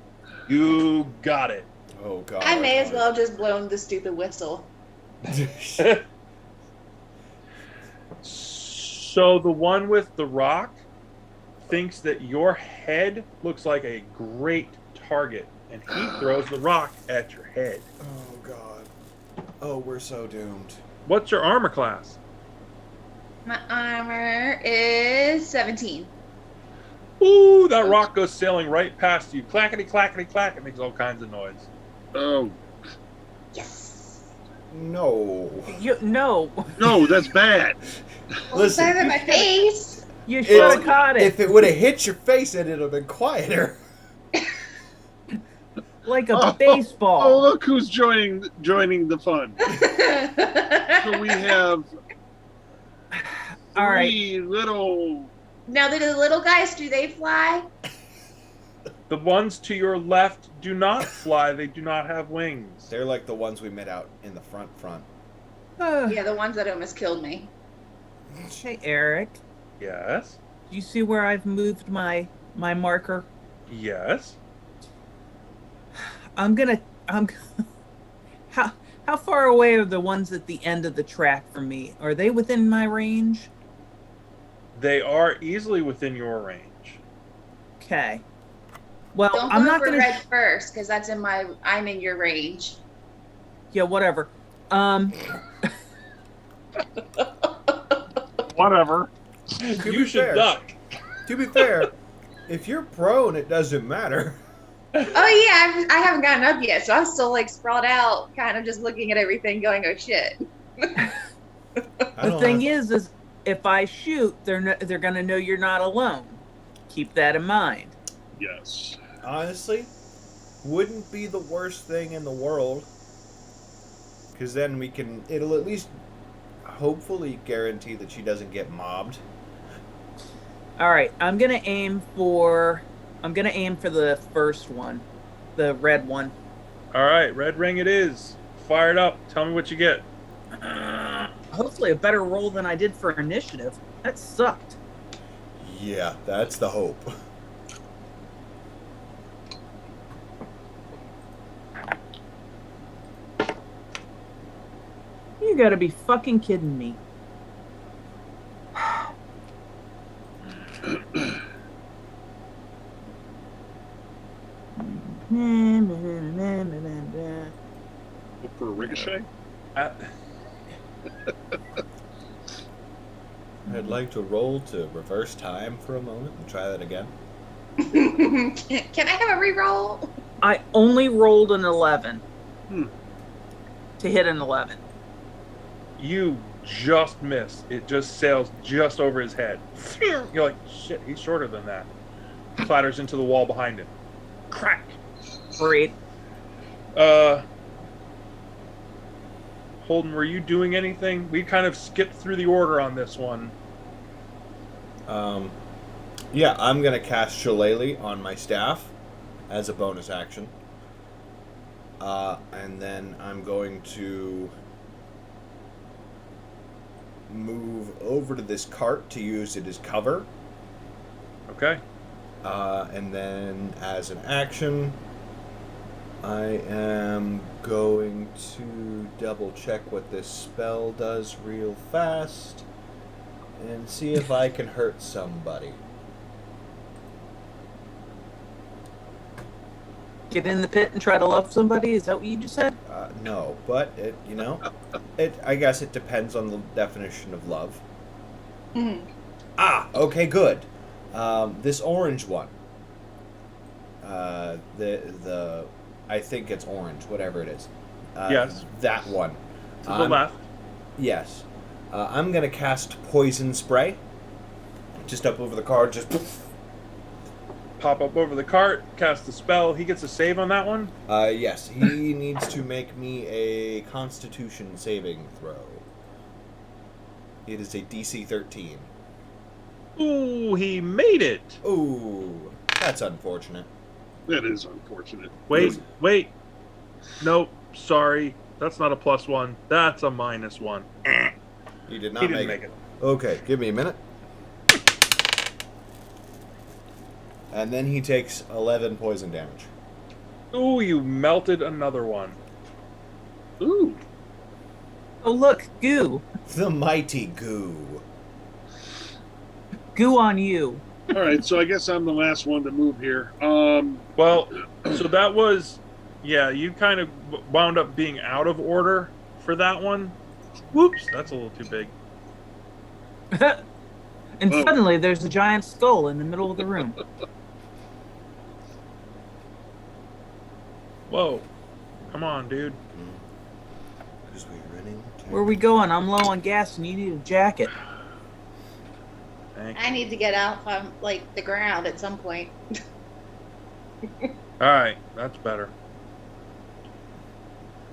You got it. Oh god. I may as well have just blown the stupid whistle. So the one with the rock thinks that your head looks like a great target, and he throws the rock at your head. Oh god. Oh, we're so doomed. What's your armor class? My armor is 17. Ooh, that rock goes sailing right past you. Clackety, clackety, clack. It makes all kinds of noise. Oh. Yes. No. No, No, that's bad. Listen, Better than my face. you should have caught if it it would have hit your face, then it'd have been quieter. like a Oh, baseball. Oh, look who's joining the fun. So we have All right. 3 little... Now, the little guys, do they fly? The ones to your left do not fly. They do not have wings. They're like the ones we met out in the front. Yeah, the ones that almost killed me. Hey, Eric, Yes. do you see where I've moved my marker? Yes. I'm how far away are the ones at the end of the track from me? Are they within my range? They are easily within your range. Okay. Well, Don't I'm go not for gonna. red first, because I'm in your range. Yeah, whatever. Whatever. You should duck. To be fair, if you're prone, it doesn't matter. Oh yeah, I haven't gotten up yet, so I'm still like sprawled out, kind of just looking at everything, going, "Oh shit." The thing is if I shoot, they're gonna know you're not alone. Keep that in mind. Yes. Honestly, wouldn't be the worst thing in the world. Because then it'll at least hopefully guarantee that she doesn't get mobbed. All right, I'm gonna aim for the first one, the red one. All right, red ring it is. Fire it up. Tell me what you get. Hopefully, a better roll than I did for initiative. That sucked. Yeah, that's the hope. You gotta be fucking kidding me. Hope for a ricochet. Uh, I'd like to roll to reverse time for a moment and try that again. Can I have a reroll? I only rolled an 11 Hmm. to hit an 11. You just miss. It just sails just over his head. You're like, shit, he's shorter than that. Clatters into the wall behind him. Crack. Great. Holden, were you doing anything? We kind of skipped through the order on this one. Yeah, I'm gonna cast Shillelagh on my staff as a bonus action. And then I'm going to move over to this cart to use it as cover. Okay. And then as an action, I am going to double check what this spell does real fast and see if I can hurt somebody. Get in the pit and try to love somebody? Is that what you just said? No, but I guess it depends on the definition of love. Mm. Okay, good. This orange one. The I think it's orange, whatever it is. Yes. That one. To the left. Yes. I'm gonna cast poison spray. Just up over the card, just. Pop up over the cart, cast the spell. He gets a save on that one. Yes, he needs to make me a Constitution saving throw. It is a DC 13. Ooh, he made it. Ooh, that's unfortunate. That is unfortunate. Wait. Nope, sorry. That's not a +1. That's a -1. You did He not didn't make make it. Okay, give me a minute. And then he takes 11 poison damage. Ooh, you melted another one. Ooh. Oh, look, goo. The mighty goo. Goo on you. All right, so I guess I'm the last one to move here. Well, so that was, yeah, you kind of wound up being out of order for that one. Whoops, that's a little too big. And Whoa. suddenly there's a giant skull in the middle of the room. Whoa. Come on, dude. Because we're running. Where are we going? I'm low on gas and you need a jacket. Thank I need to get out from the ground at some point. All right, that's better.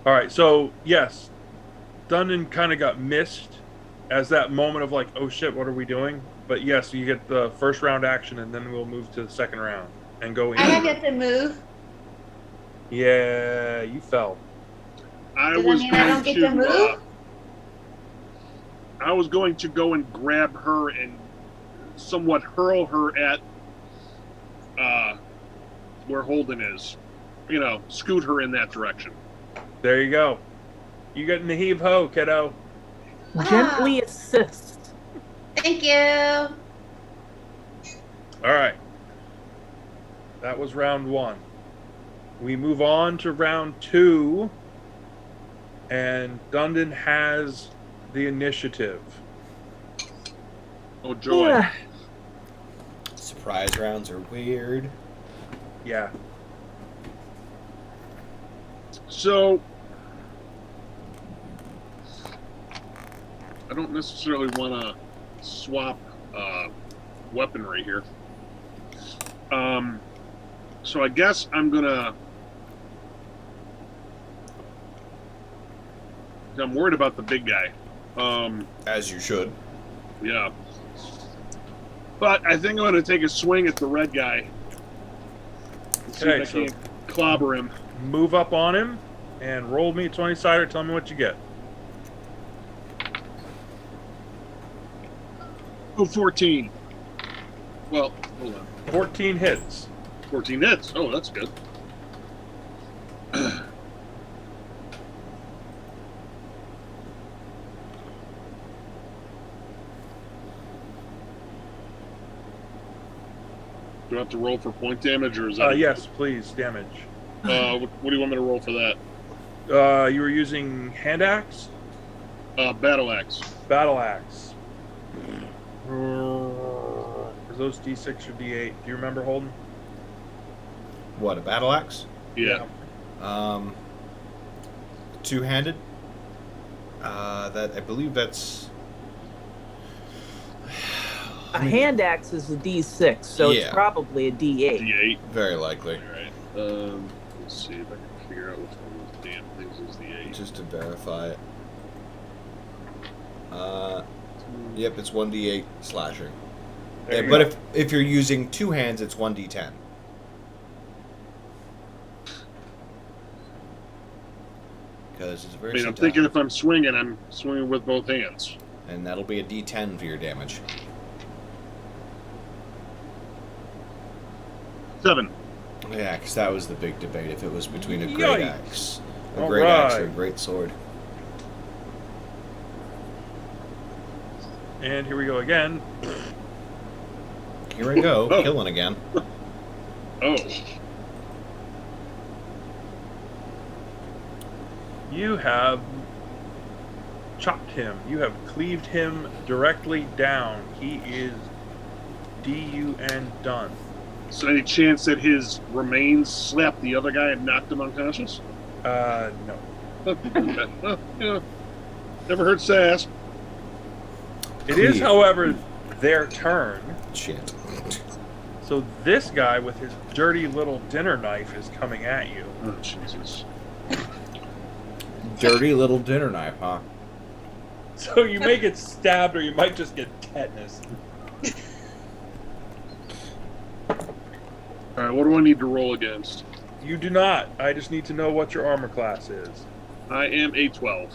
All right, so yes, Dundon kind of got missed as that moment of oh shit, what are we doing? But yes, you get the first round action, and then we'll move to the second round and go in. I don't get to move. Yeah, you fell. I Does that was mean I going don't get to move? I was going to go and grab her and somewhat hurl her at where Holden is. Scoot her in that direction. There you go. You get in the heave ho, kiddo. Gently assist. Thank you. All right. That was round 1. We move on to round 2, and Dundon has the initiative. Oh joy! Yeah. Surprise rounds are weird. Yeah. So I don't necessarily want to swap weaponry here. So I guess I'm worried about the big guy. As you should. Yeah. But I think I'm going to take a swing at the red guy. And see Okay, if I can clobber him. Move up on him and roll me a 20-sider. Tell me what you get. Oh, 14. Well, hold on. 14 hits. 14 hits. Oh, that's good. Do I have to roll for point damage, or is that? Yes, please, damage. What do you want me to roll for that? You were using hand axe? Battle axe. Battle axe. Are those D6 or D8? Do you remember, Holden? What, a battle axe? Yeah. Two-handed? That I believe that's A hand axe is a D6, so it's Yeah. probably a D8. D8. very likely. All right. Let's see if I can figure out which one of those damn things is the 8. Just to verify it. Yep, it's 1d8 slashing. There you But go. if you're using two hands, it's 1d10. Because it's I very. mean, I'm thinking if I'm swinging with both hands. And that'll be a d10 for your damage. 7. Yeah, because that was the big debate. If it was between a great Yikes. axe, All great axe, or a right. great sword. And here we go again. Here I go, Oh. killing again. Oh. You have chopped him. You have cleaved him directly down. He is D-U-N done. So any chance that his remains slapped the other guy and knocked him unconscious? No. Well, never heard sass. It is, Cleave. however, their turn. Shit. So this guy with his dirty little dinner knife is coming at you. Oh, Jesus. Dirty little dinner knife, huh? So you may get stabbed or you might just get tetanus. All right, what do I need to roll against? You do not. I just need to know what your armor class is. I am a 12.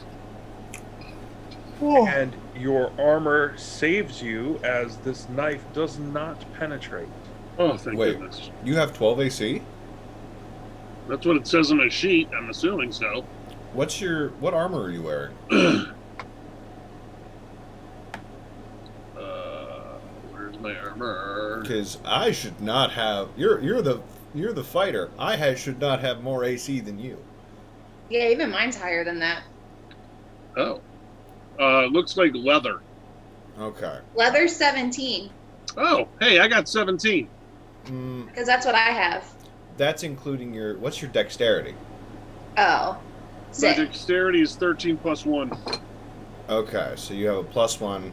And your armor saves you as this knife does not penetrate. Oh, thank Wait. goodness. You have 12 AC? That's what it says on my sheet. I'm assuming so. What armor are you wearing? Where's my armor? Because I should not have. You're the fighter. Should not have more AC than you. Yeah, even mine's higher than that. Oh. Looks like leather. Okay. Leather 17, Oh, hey, I got 17. because that's what I have. That's including your. What's your dexterity? Oh, My 6. dexterity is 13 plus 1. Okay, so you have a +1,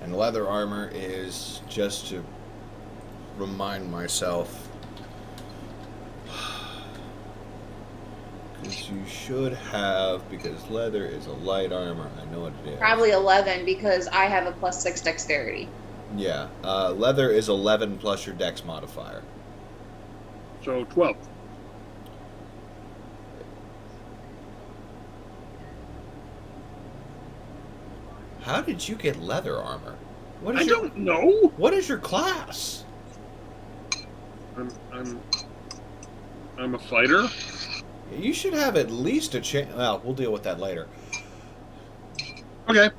and leather armor is, just to remind myself, because you should have, because leather is a light armor. I know what it is. Probably 11 because I have a +6 dexterity. Yeah, leather is 11 plus your dex modifier. So 12. How did you get leather armor? What I is your don't know. What is your class? I'm a fighter. You should have at least a chance. Well, we'll deal with that later. Okay.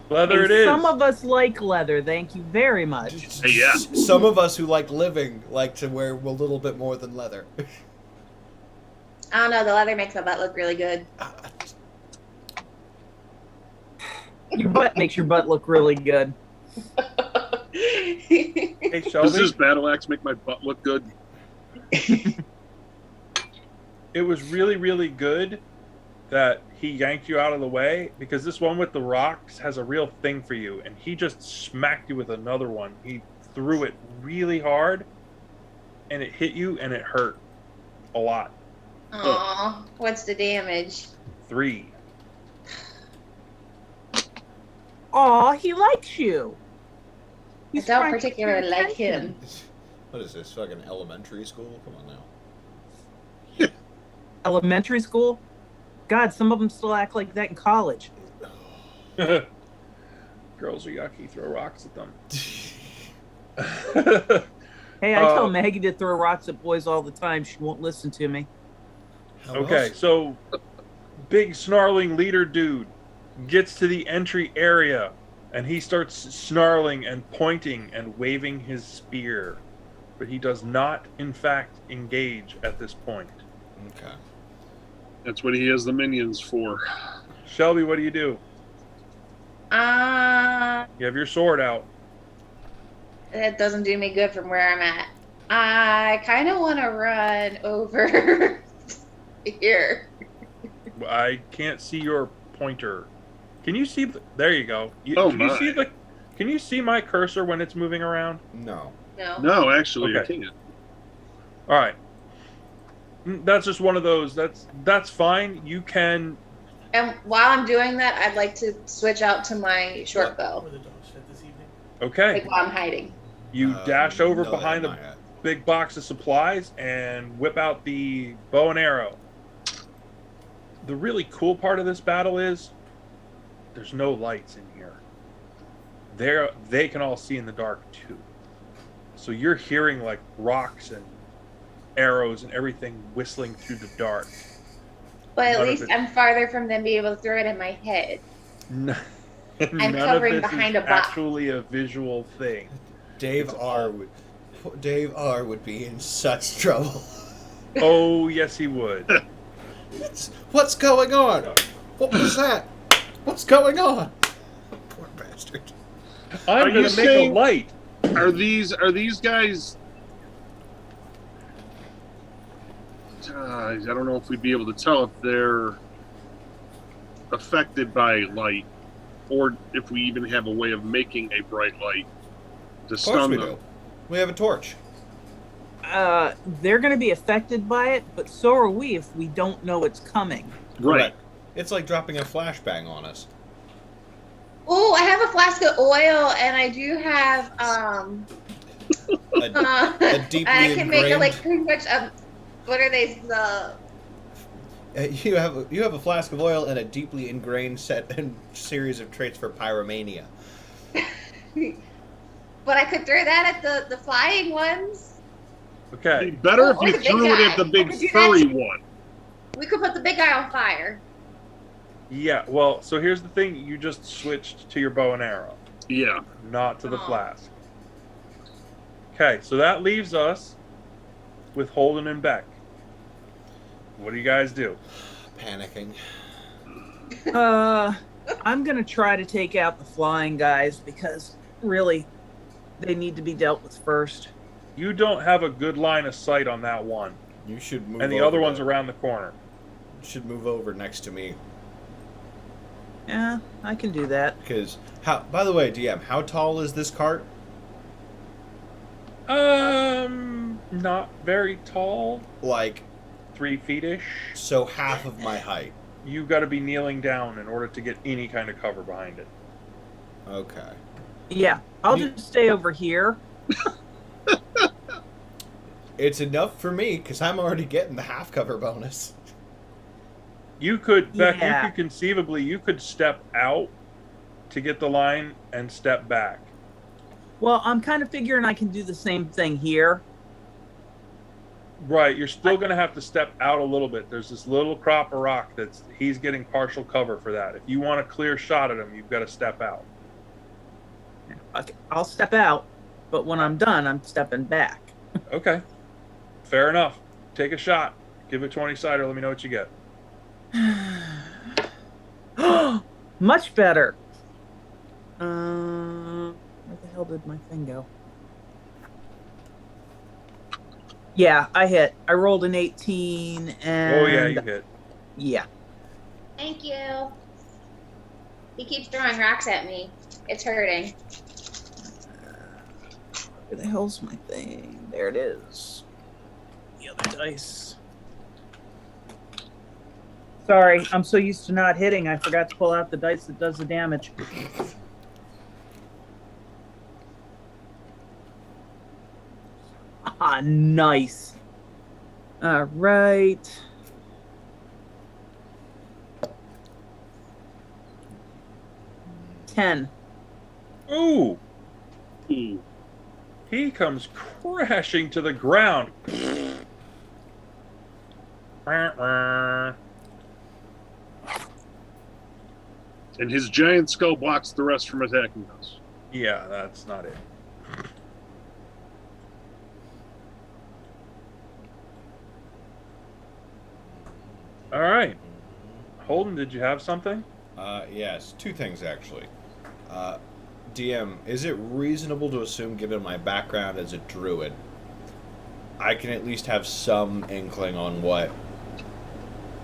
Leather And it is. some of us like leather. Thank you very much. Hey, yeah. Some of us who like living like to wear a little bit more than leather. I don't know. The leather makes my butt look really good. Your butt makes your butt look really good. Hey, Does Shelby, this battle axe make my butt look good? it was really, really good that he yanked you out of the way because this one with the rocks has a real thing for you, and he just smacked you with another one. He threw it really hard, and it hit you, and it hurt a lot. Aw, what's the damage? 3. Aw, he likes you. I He's don't trying to get your particularly like attention. him. What is this, fucking elementary school? Come on now. Elementary school? God, some of them still act like that in college. Girls are yucky. Throw rocks at them. Hey, I tell Maggie to throw rocks at boys all the time. She won't listen to me. How Okay, else? so big snarling leader dude gets to the entry area and he starts snarling and pointing and waving his spear. But he does not, in fact, engage at this point. Okay. That's what he has the minions for. Shelby, what do you do? Uh, You have your sword out. That doesn't do me good from where I'm at. I kind of want to run over here. I can't see your pointer. Can you see? There you go. Oh Can you see my! Can you see my cursor when it's moving around? No. No. No, actually, I Okay. can't. All right. That's just one of those. That's fine. You can. And while I'm doing that, I'd like to switch out to my short What? bow, Were the dogs fed this evening? Okay. like while I'm hiding. You dash over No, behind they're the not yet. big box of supplies and whip out the bow and arrow. The really cool part of this battle is there's no lights in here. They can all see in the dark too. So you're hearing like rocks and arrows and everything whistling through the dark. But at None of least it- I'm farther from them being able to throw it in my head. None I'm of covering this behind is a box. actually a visual thing. Dave R. would be in such trouble. Oh yes, he would. What's going on? What was that? What's going on? Poor bastard. I'm you gonna make saying- a light. Are these guys? I don't know if we'd be able to tell if they're affected by light, or if we even have a way of making a bright light to Of course stun we them. do. We have a torch. They're going to be affected by it, but so are we if we don't know it's coming. Right. Correct. It's like dropping a flashbang on us. Oh, I have a flask of oil, and I do have A deeply I can make it ingrained- like pretty much what are they? You have a flask of oil and a deeply ingrained set and series of traits for pyromania. But I could throw that at the flying ones. It'd be Okay. better Or if you the big threw it guy. at the I big could do that furry too. one. We could put the big guy on fire. Yeah. Well, so here's the thing. You just switched to your bow and arrow, Yeah. not to the Oh. flask. Okay. So that leaves us with Holden and Beck. What do you guys do? Panicking. I'm going to try to take out the flying guys because really they need to be dealt with first. You don't have a good line of sight on that one, You should move. and the over other one's to- around the corner. You should move over next to me. Yeah, I can do that. Because how? By the way, DM, how tall is this cart? Not very tall, Like 3 feet-ish. so, half of my height. You've got to be kneeling down in order to get any kind of cover behind it. Okay. Yeah, I'll You- just stay over here. It's enough for me because I'm already getting the half cover bonus. You could, Beck, Yeah. you could conceivably, you could step out to get the line and step back. Well, I'm kind of figuring I can do the same thing here. Right, you're still going to have to step out a little bit. There's this little crop of rock he's getting partial cover for that. If you want a clear shot at him, you've got to step out. Okay, I'll step out, but when I'm done, I'm stepping back. Okay, fair enough. Take a shot. Give it 20 cider. Let me know what you get. Much better. Where the hell did my thing go? Yeah, I hit. I rolled an 18 and Oh yeah, you hit. yeah. Thank you. He keeps throwing rocks at me. It's hurting. Where the hell's my thing? There it is. The other dice. Sorry, I'm so used to not hitting, I forgot to pull out the dice that does the damage. Ah, nice. All right. Ten. Ooh, Ooh. he comes crashing to the ground. And his giant skull blocks the rest from attacking us. Yeah, that's not it. All right. Holden, did you have something? Yes, two things actually. DM, is it reasonable to assume, given my background as a druid, I can at least have some inkling on what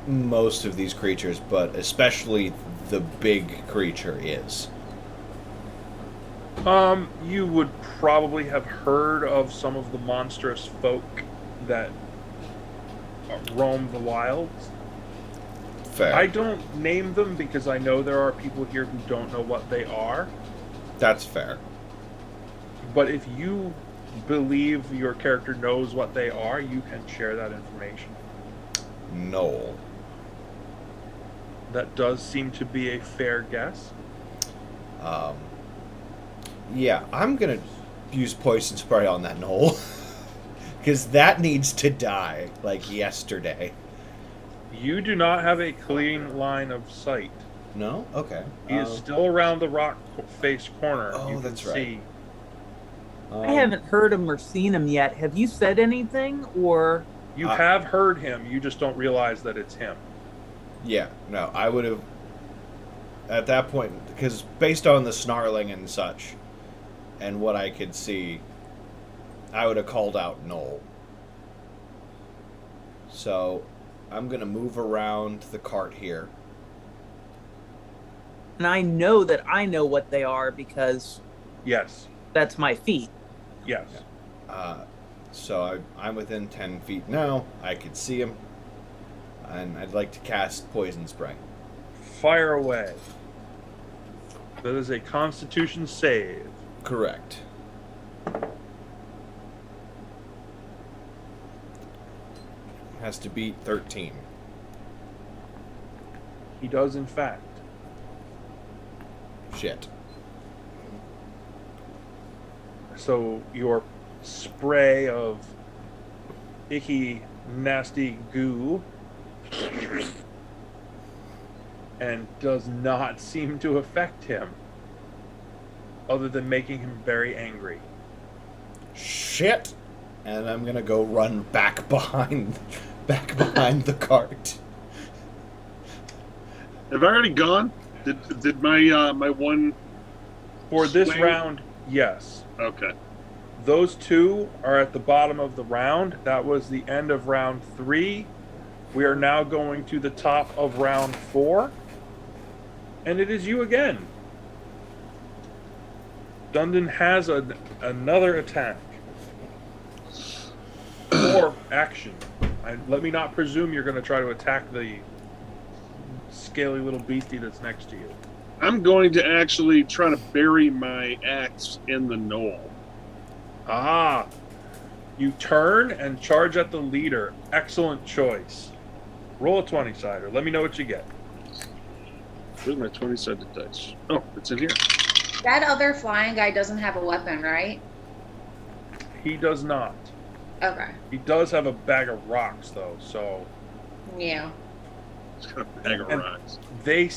most of these creatures, but especially the big creature is. You would probably have heard of some of the monstrous folk that roam the wilds. Fair. I don't name them because I know there are people here who don't know what they are. That's fair. But if you believe your character knows what they are, you can share that information. Noel. That does seem to be a fair guess. Yeah, I'm gonna use poison spray on that Noel. Because that needs to die, like yesterday. You do not have a clean line of sight. No? Okay. He is still around the rock face corner. Oh, You can that's right. see. I haven't heard him or seen him yet. Have you said anything, or You have heard him, you just don't realize that it's him. Yeah, no, I would have... At that point, because based on the snarling and such, and what I could see, I would have called out Noel. So, I'm going to move around the cart here. and I know that I know what they are because Yes. that's my feat. Yes. So I'm within 10 feet now. I could see him. And I'd like to cast Poison Spray. Fire away. That is a Constitution save. Correct. Has to beat 13. He does, in fact. Shit. So your spray of icky, nasty goo and does not seem to affect him, other than making him very angry. Shit! And I'm gonna go run back behind the cart. Have I already gone? Did my my one For this swing? round, yes. Okay. Those two are at the bottom of the round. That was the end of round 3. We are now going to the top of round 4. And it is you again. Dundon has another attack. Or action. Let me not presume you're going to try to attack the scaly little beastie that's next to you. I'm going to actually try to bury my axe in the knoll. Ah! You turn and charge at the leader. Excellent choice. Roll a 20-sider. Let me know what you get. Where's my 20-sided dice? Oh, it's in here. That other flying guy doesn't have a weapon, right? He does not. Okay. He does have a bag of rocks, though, so Yeah. It's got a bag of And- rocks. they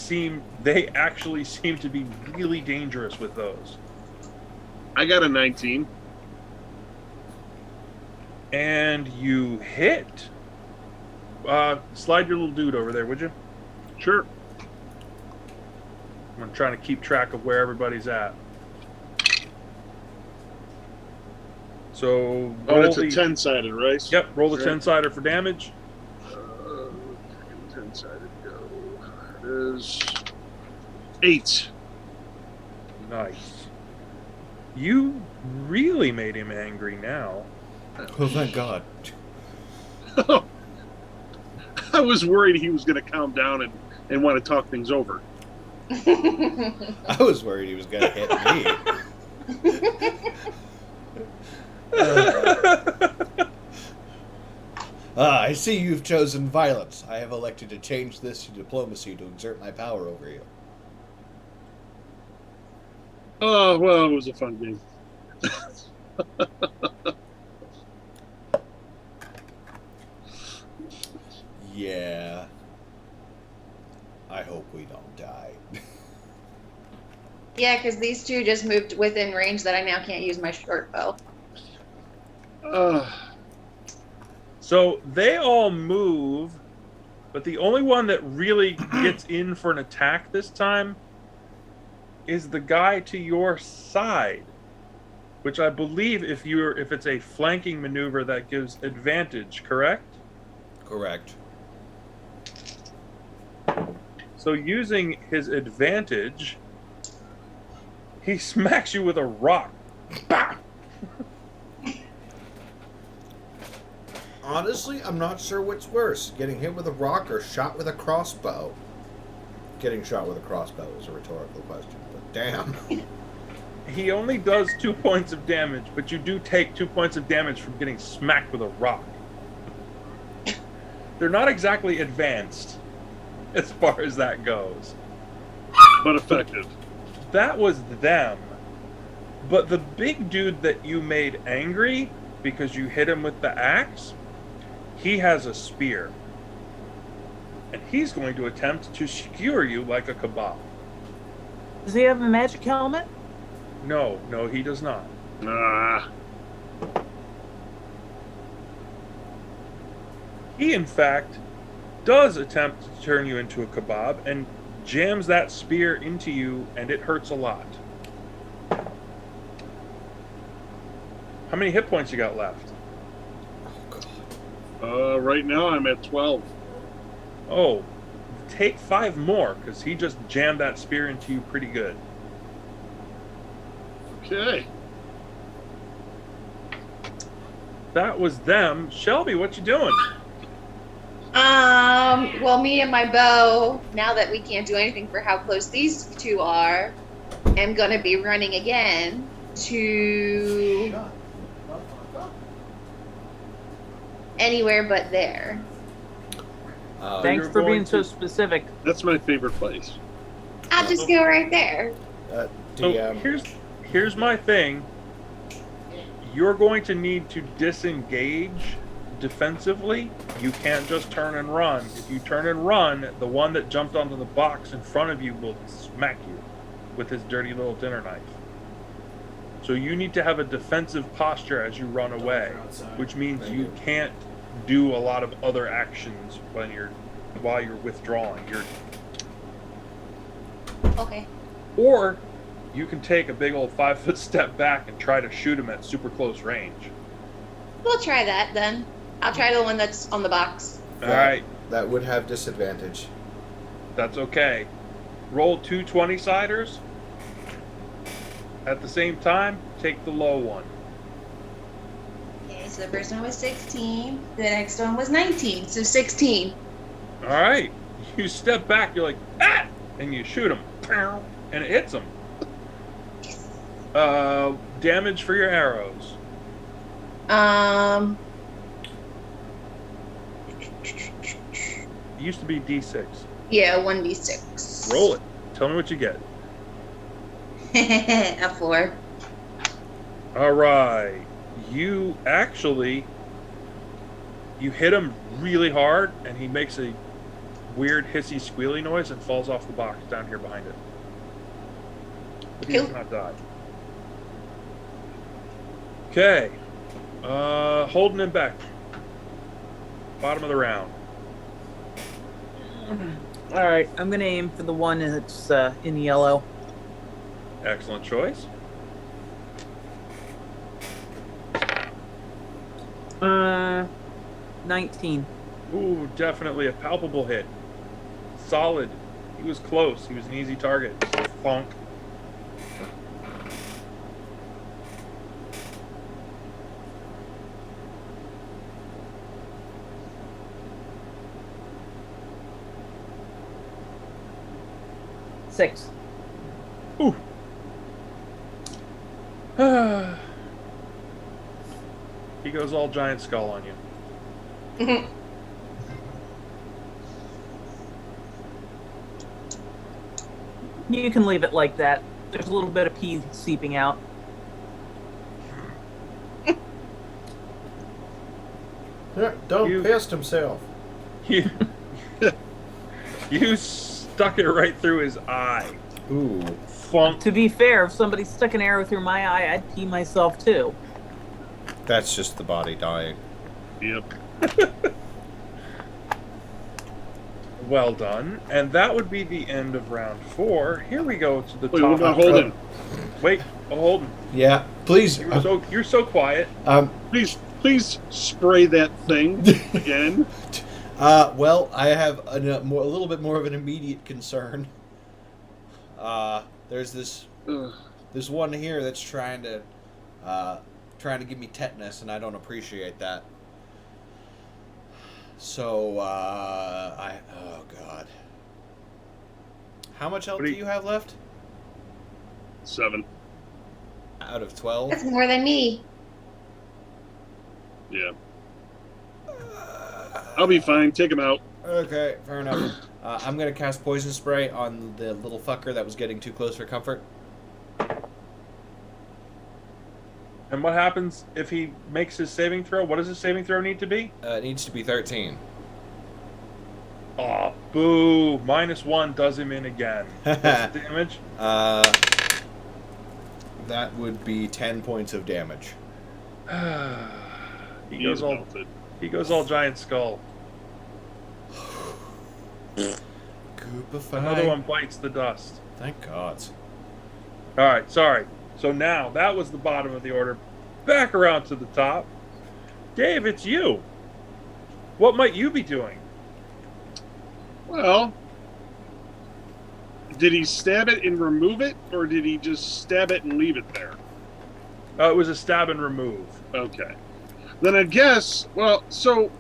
actually seem to be really dangerous with those. I got a 19. And you hit. Slide your little dude over there, would you? Sure. I'm trying to keep track of where everybody's at. So Oh, roll it's a the 10-sided, right? Yep, roll the Right. 10-sider for damage. 10-sided go. It is 8. Nice. You really made him angry now. Oh, thank God. I was worried he was going to calm down and want to talk things over. I was worried he was gonna hit me. I see you've chosen violence. I have elected to change this to diplomacy to exert my power over you. Oh, well, it was a fun game. Yeah. I hope we don't die. Yeah, because these two just moved within range that I now can't use my short bow. So they all move, but the only one that really gets in for an attack this time is the guy to your side. which I believe if it's a flanking maneuver that gives advantage, correct? Correct. So using his advantage, he smacks you with a rock. Bah! Honestly, I'm not sure what's worse, getting hit with a rock or shot with a crossbow. Getting shot with a crossbow is a rhetorical question, but damn. He only does 2 points of damage, but you do take 2 points of damage from getting smacked with a rock. They're not exactly advanced as far as that goes. But effective. That was them. But the big dude that you made angry because you hit him with the axe, he has a spear. And he's going to attempt to skewer you like a kebab. Does he have a magic helmet? No, he does not. Ah. He, in fact, does attempt to turn you into a kebab and jams that spear into you, and it hurts a lot. How many hit points you got left? Oh, God. Right now I'm at 12. Oh, take 5 more, because he just jammed that spear into you pretty good. Okay. That was them. Shelby, what you doing? Well, me and my bow, now that we can't do anything for how close these two are, am gonna be running again to anywhere but there. Thanks you're for being going so to- specific. That's my favorite place. I'll just go right there. So DM. here's my thing. You're going to need to disengage defensively. You can't just turn and run. If you turn and run, the one that jumped onto the box in front of you will smack you with his dirty little dinner knife. So you need to have a defensive posture as you run away, which means you can't do a lot of other actions while you're withdrawing. Okay. Or you can take a big old 5-foot step back and try to shoot him at super close range. We'll try that then. I'll try the one that's on the box. All right, That would have disadvantage. that's okay. Roll 2 20-siders. At the same time, take the low one. Okay, so the first one was 16. The next one was 19. So 16. All right. You step back, you're like, ah! And you shoot him. And it hits him. Damage for your arrows. It used to be D6. Yeah, 1d6. Roll it. Tell me what you get. A 4. All right. You hit him really hard, and he makes a weird hissy squealy noise and falls off the box down here behind it. But he does Cool. not die. Okay. Holding him back. Bottom of the round. All right, I'm gonna aim for the one that's in yellow. Excellent choice. 19. Ooh, definitely a palpable hit. Solid. He was close. He was an easy target. Funk. Six. Ooh. He goes all giant skull on you. You can leave it like that. There's a little bit of pee seeping out. Don't pissed himself. You, you stuck it right through his eye. Ooh. Funk. To be fair, if somebody stuck an arrow through my eye, I'd pee myself too. That's just the body dying. Yep. Well done. And that would be the end of round 4. Here we go to the Wait, top. what about Holden? Wait, Holden. Yeah, Please. You're so quiet. Please spray that thing again. Well, I have a little bit more of an immediate concern. There's this one here that's trying to give me tetanus, and I don't appreciate that. So, oh God. How much health do you have left? 7 out of 12. That's more than me. Yeah. I'll be fine. Take him out. Okay, fair enough. I'm gonna cast poison spray on the little fucker that was getting too close for comfort. And what happens if he makes his saving throw? What does his saving throw need to be? It needs to be 13. Aw, boo. -1 does him in again. What's the damage? That would be 10 points of damage. He goes all giant skull. Another one bites the dust. Thank God. All right, sorry. So now that was the bottom of the order. Back around to the top. Dave, it's you. What might you be doing? Well, did he stab it and remove it, or did he just stab it and leave it there? It was a stab and remove. Okay. Then I guess, well, so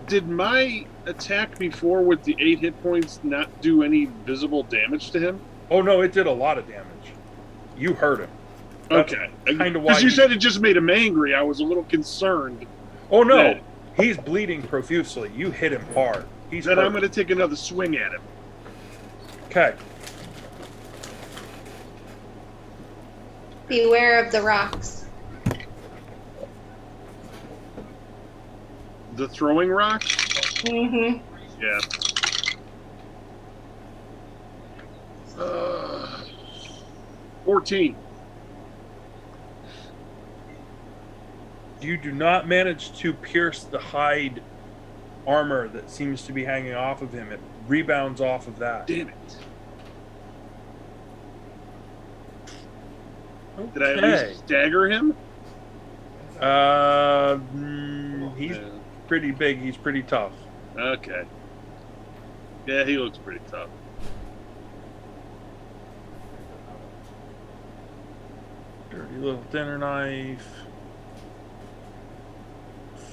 did my attack before with the 8 hit points not do any visible damage to him? Oh, no, it did a lot of damage. You hurt him. That's okay. Kind of why. Because you said it just made him angry. I was a little concerned. Oh, no. He's bleeding profusely. You hit him hard. Then I'm going to take another swing at him. Okay. Beware of the rocks. The throwing rock? Mm-hmm. Yeah. 14. You do not manage to pierce the hide armor that seems to be hanging off of him. It rebounds off of that. Damn it. Okay. Did I at least stagger him? He's pretty big. He's pretty tough. Okay. Yeah, he looks pretty tough. Dirty little dinner knife.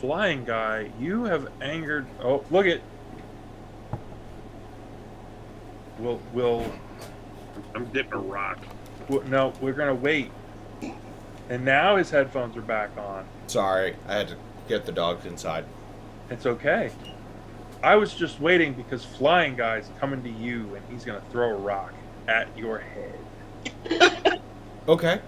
Flying guy, you have angered. Oh, look it. We'll. I'm dipping a rock. No, we're gonna wait. And now his headphones are back on. Sorry, I had to get the dogs inside. It's okay. I was just waiting because flying guy's coming to you and he's gonna throw a rock at your head. Okay.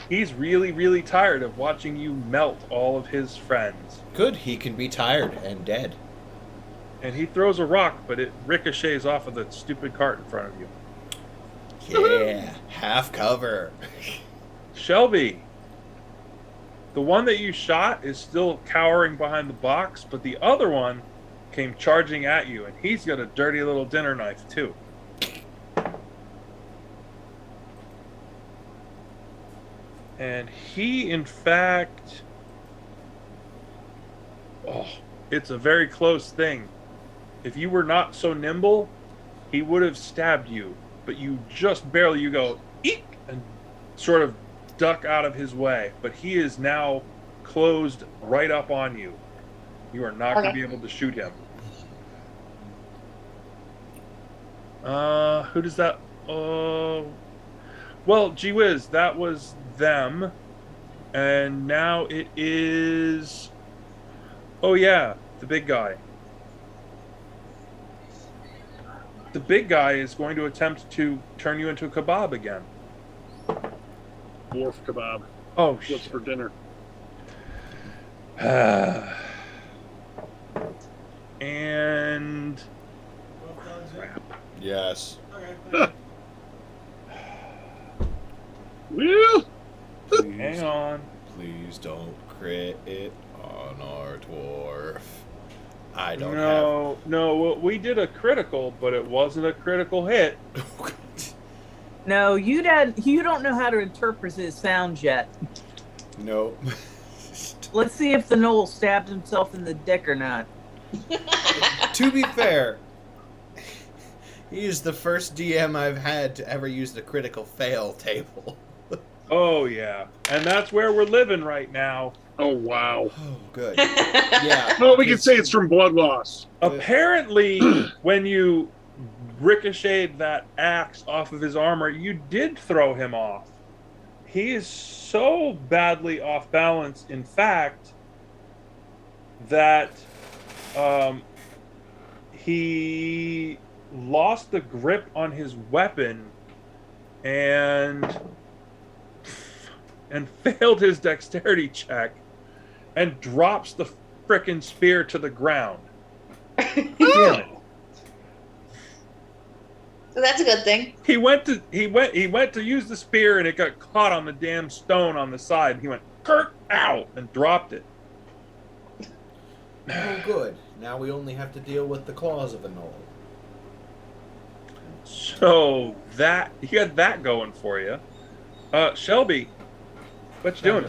He's really, really tired of watching you melt all of his friends. Good, he can be tired and dead. And he throws a rock, but it ricochets off of the stupid cart in front of you. Yeah, half cover. Shelby, the one that you shot is still cowering behind the box, but the other one came charging at you, and he's got a dirty little dinner knife, too. And he, in fact... Oh, it's a very close thing. If you were not so nimble, he would have stabbed you. But you just barely, you go, eek, and sort of duck out of his way. But he is now closed right up on you. You are not going to be able to shoot him. Who does that... well, gee whiz, that was them. And now it is... Oh, yeah, the big guy. The big guy is going to attempt to turn you into a kebab again. Dwarf kebab. Oh, what's for dinner? And... Crap. Yes. Okay. Well, Hang on. Please don't crit it on our dwarf. I don't No, we did a critical, but it wasn't a critical hit. No, you don't know how to interpret his sounds yet. Nope. Let's see if the Knoll stabbed himself in the dick or not. To be fair, he is the first DM I've had to ever use the critical fail table. Oh yeah, and that's where we're living right now. Oh wow. Oh, good. Yeah. Well, we can say it's from blood loss. Apparently, when you ricocheted that axe off of his armor, you did throw him off. He is so badly off balance, in fact, that he lost the grip on his weapon and failed his dexterity check and drops the frickin' spear to the ground. So that's a good thing. He went to use the spear and it got caught on the damn stone on the side. He went "Kirk out" and dropped it. Oh, good. Now we only have to deal with the claws of a knoll. So that you got that going for you. Shelby, what you doing?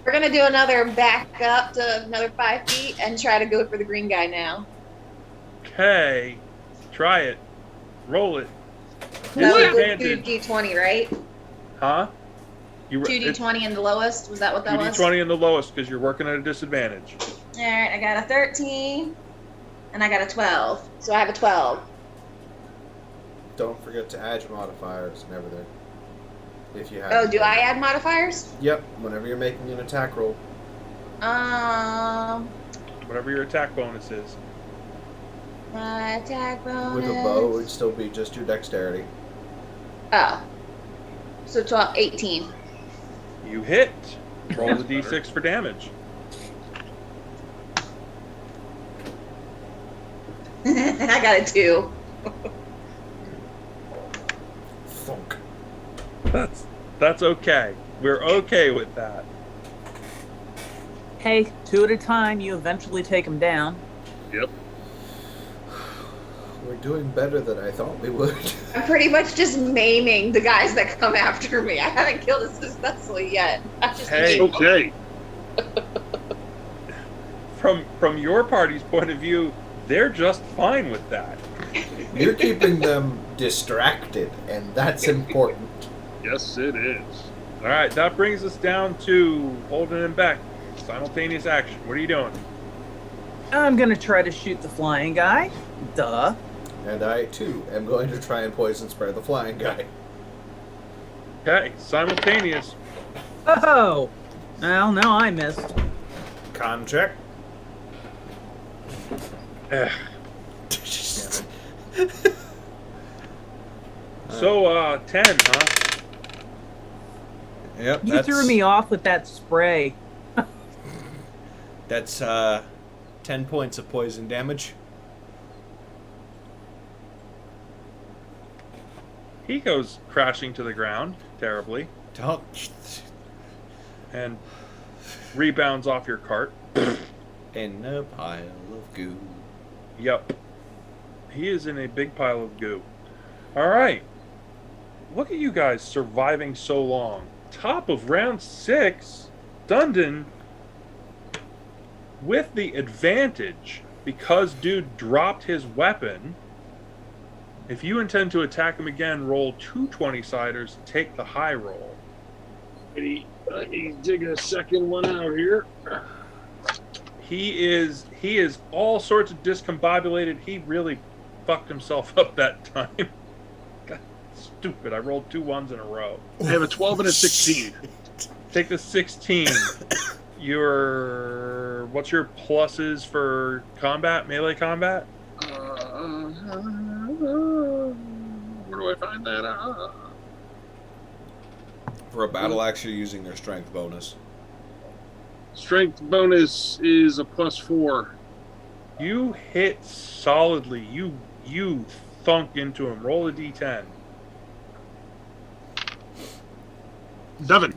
We're gonna do another back up to another 5 feet and try to go for the green guy now. Okay, try it. Roll it. That was the Disadvantage. 2d20, right? Huh? You 2d20 and the lowest. Was that what that was? 2d20 and the lowest because you're working at a disadvantage. All right, I got a 13 and I got a 12. So I have a 12. Don't forget to add your modifiers and everything. If you have. Oh, do I add modifiers? Yep. Whenever you're making an attack roll. Whatever your attack bonus is. My attack bonus. With a bow, it would still be just your dexterity. Oh. So 12, 18. You hit. Roll the d6 for damage. I got a 2. Thunk. That's okay. We're okay with that. Hey, 2 at a time, you eventually take him down. Yep. We're doing better than I thought we would. I'm pretty much just maiming the guys that come after me. I haven't killed it successfully yet. I'm just Hey. maiming. Okay. From your party's point of view, they're just fine with that. You're keeping them distracted, and that's important. Yes, it is. All right, that brings us down to Holden and Beck. Simultaneous action. What are you doing? I'm gonna try to shoot the flying guy. Duh. And I, too, am going to try and poison spray the flying guy. Okay, simultaneous. Oh! Well, no, I missed. Con check. Ugh. So, 10, huh? Yep, You threw me off with that spray. That's 10 points of poison damage. He goes crashing to the ground, terribly, Don't. and rebounds off your cart. In a pile of goo. Yup. He is in a big pile of goo. Alright. Look at you guys surviving so long. Top of round 6, Dundon, with the advantage, because dude dropped his weapon, if you intend to attack him again, roll 2 20-siders, take the high roll. Let me dig a second one out here. He is all sorts of discombobulated. He really fucked himself up that time. God, stupid. I rolled 2 1s in a row. I have a 12 and a 16. Take the 16. What's your pluses for combat, melee combat? Where do I find that? For a battle axe, you're using their strength bonus. Strength bonus is a +4. You hit solidly. You thunk into him. Roll a d10. 7.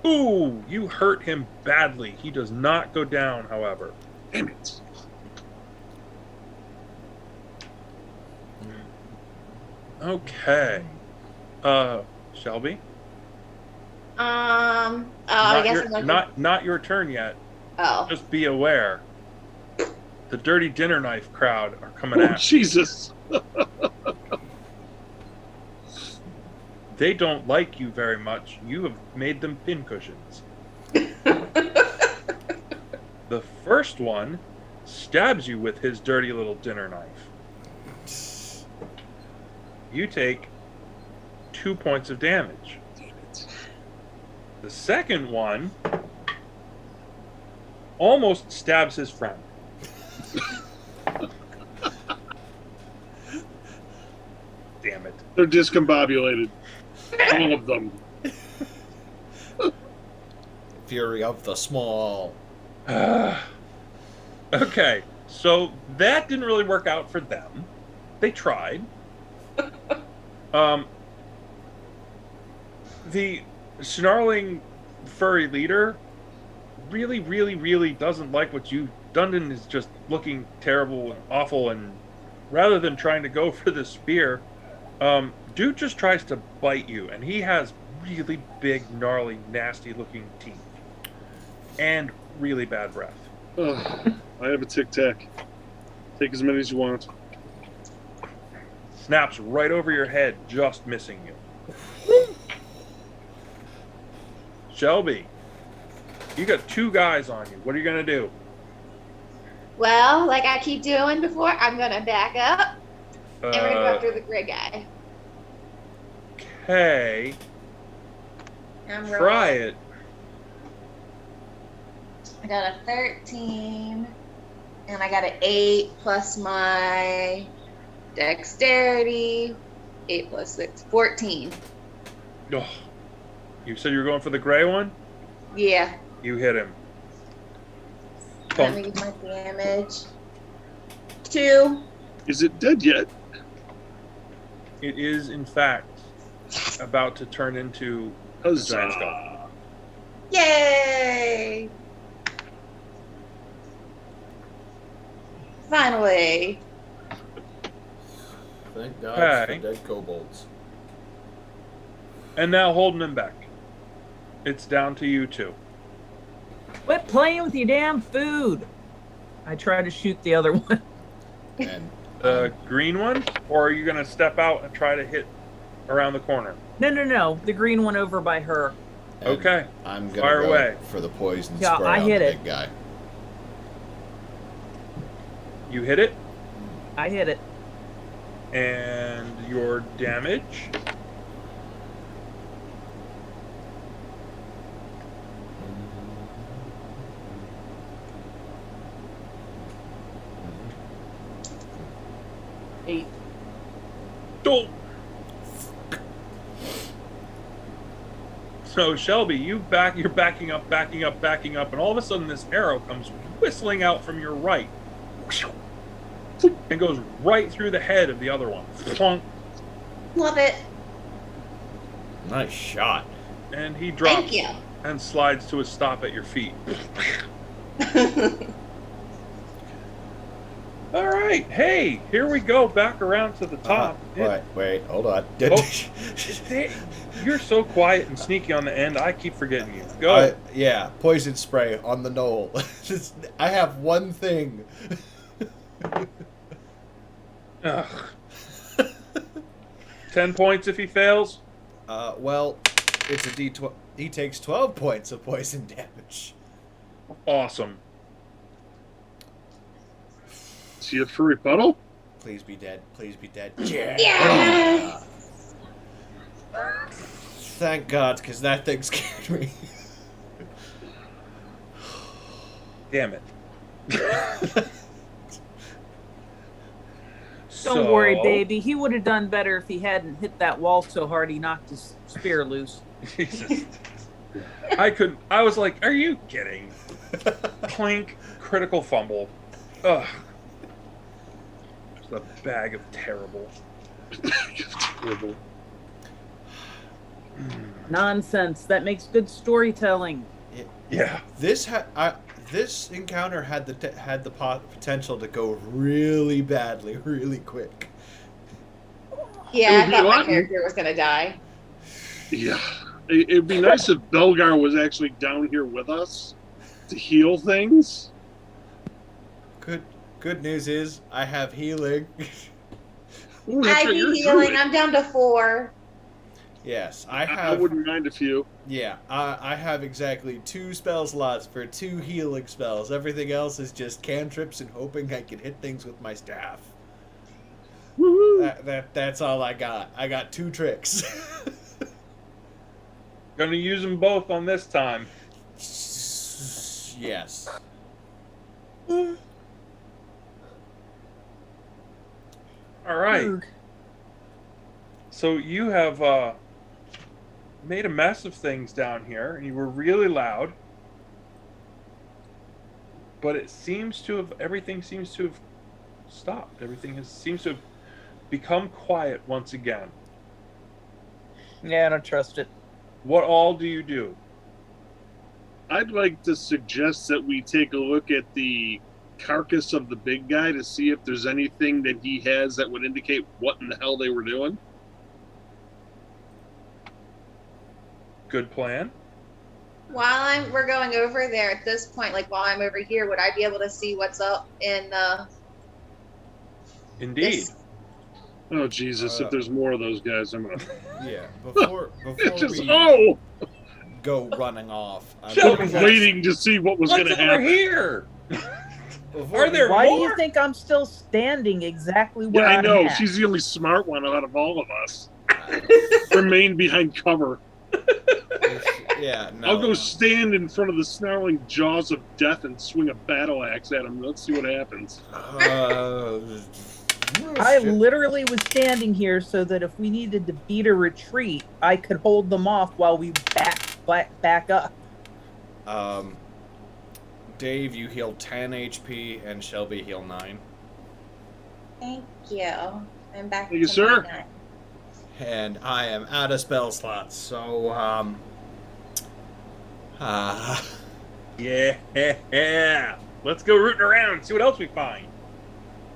Ooh, you hurt him badly. He does not go down, however. Damn it. Okay. Shelby? I guess I'm looking. not your turn yet. Oh, Just be aware. The dirty dinner knife crowd are coming Oh, at you. Jesus. They don't like you very much. You have made them pincushions. The first one stabs you with his dirty little dinner knife. You take 2 points of damage. The second one almost stabs his friend. Damn it. They're discombobulated. All of them. Fury of the small. Okay, so that didn't really work out for them. They tried. The snarling furry leader really doesn't like what you. Dundon is just looking terrible and awful, and rather than trying to go for the spear, dude just tries to bite you, and he has really big, gnarly, nasty-looking teeth and really bad breath. Ugh, I have a tic tac. Take as many as you want. Snaps right over your head, just missing you. Shelby, you got 2 guys on you. What are you gonna do? well, like I keep doing before, I'm gonna back up and we're gonna go after the gray guy. Okay, I'm try rolling. it. I got a 13, and I got an 8 plus my dexterity. 8 plus 6, 14. Oh, you said you were going for the gray one? Yeah. You hit him. Let me get my damage. 2. Is it dead yet? It is, in fact, about to turn into a giant skull. Huzzah. Yay! Finally. Thank God Okay. for dead kobolds. And now holding him back. It's down to you 2. Quit playing with your damn food. I try to shoot the other one. And The green one? Or are you going to step out and try to hit around the corner? No. The green one over by her. and Okay. I'm gonna Fire go away. for the poison Yeah, spray I on hit the it. big guy. You hit it, I hit it. and your damage. Eight. Oh. So Shelby, you're backing up, and all of a sudden this arrow comes whistling out from your right and goes right through the head of the other one. Plunk. Love it. Nice shot. And he drops Thank you. and slides to a stop at your feet. All right, hey, here we go, back around to the top. Wait, hold on. You're so quiet and sneaky on the end, I keep forgetting you. Go. Yeah, poison spray on the knoll. I have one thing. Ugh. 10 points if he fails. Well, it's a D12. He takes 12 points of poison damage. Awesome. See a furry puddle? Please be dead. Please be dead. Yes! Thank God, because that thing scared me. Damn it. Don't worry, baby. He would have done better if he hadn't hit that wall so hard he knocked his spear loose. Jesus. I was like, are you kidding? Clink, critical fumble. Ugh. Just a bag of terrible. Terrible. Nonsense. That makes good storytelling. Yeah. This encounter had the potential to go really badly, really quick. Yeah, It I would be thought my rotten. character was gonna die. Yeah. It'd be nice if Belgar was actually down here with us to heal things. Good news is I have healing. Ooh, that's I right. need You're healing. druid. I'm down to 4. Yes, I wouldn't mind a few. Yeah, I have exactly 2 spell slots for 2 healing spells. Everything else is just cantrips and hoping I can hit things with my staff. Woo-hoo. That's all I got. I got 2 tricks. Gonna use them both on this time. Yes. All right. Ugh. So you have made a mess of things down here, and you were really loud. But it seems to have everything seems to have stopped. Seems to have become quiet once again. Yeah, I don't trust it. What all do you do? I'd like to suggest that we take a look at the carcass of the big guy to see if there's anything that he has that would indicate what in the hell they were doing. Good plan. We're going over there at this point, like while I'm over here, would I be able to see what's up in Indeed. this? Oh Jesus! If there's more of those guys, I'm gonna Yeah. Before just we go running off, I Shelby, was waiting to see what was What's going to over happen. here? before Are there Why do more? you think I'm still standing exactly Yeah, where I I'm know. at? She's the only smart one out of all of us. Remain behind cover. Yeah, no. I'll go stand in front of the snarling jaws of death and swing a battle axe at him. Let's see what happens. I literally was standing here so that if we needed to beat a retreat, I could hold them off while we back up. Dave, you heal 10 HP, and Shelby heal 9. Thank you. I'm back. Thank you, to sir. my 9. And I am out of spell slots, so, Yeah. Let's go rooting around, see what else we find.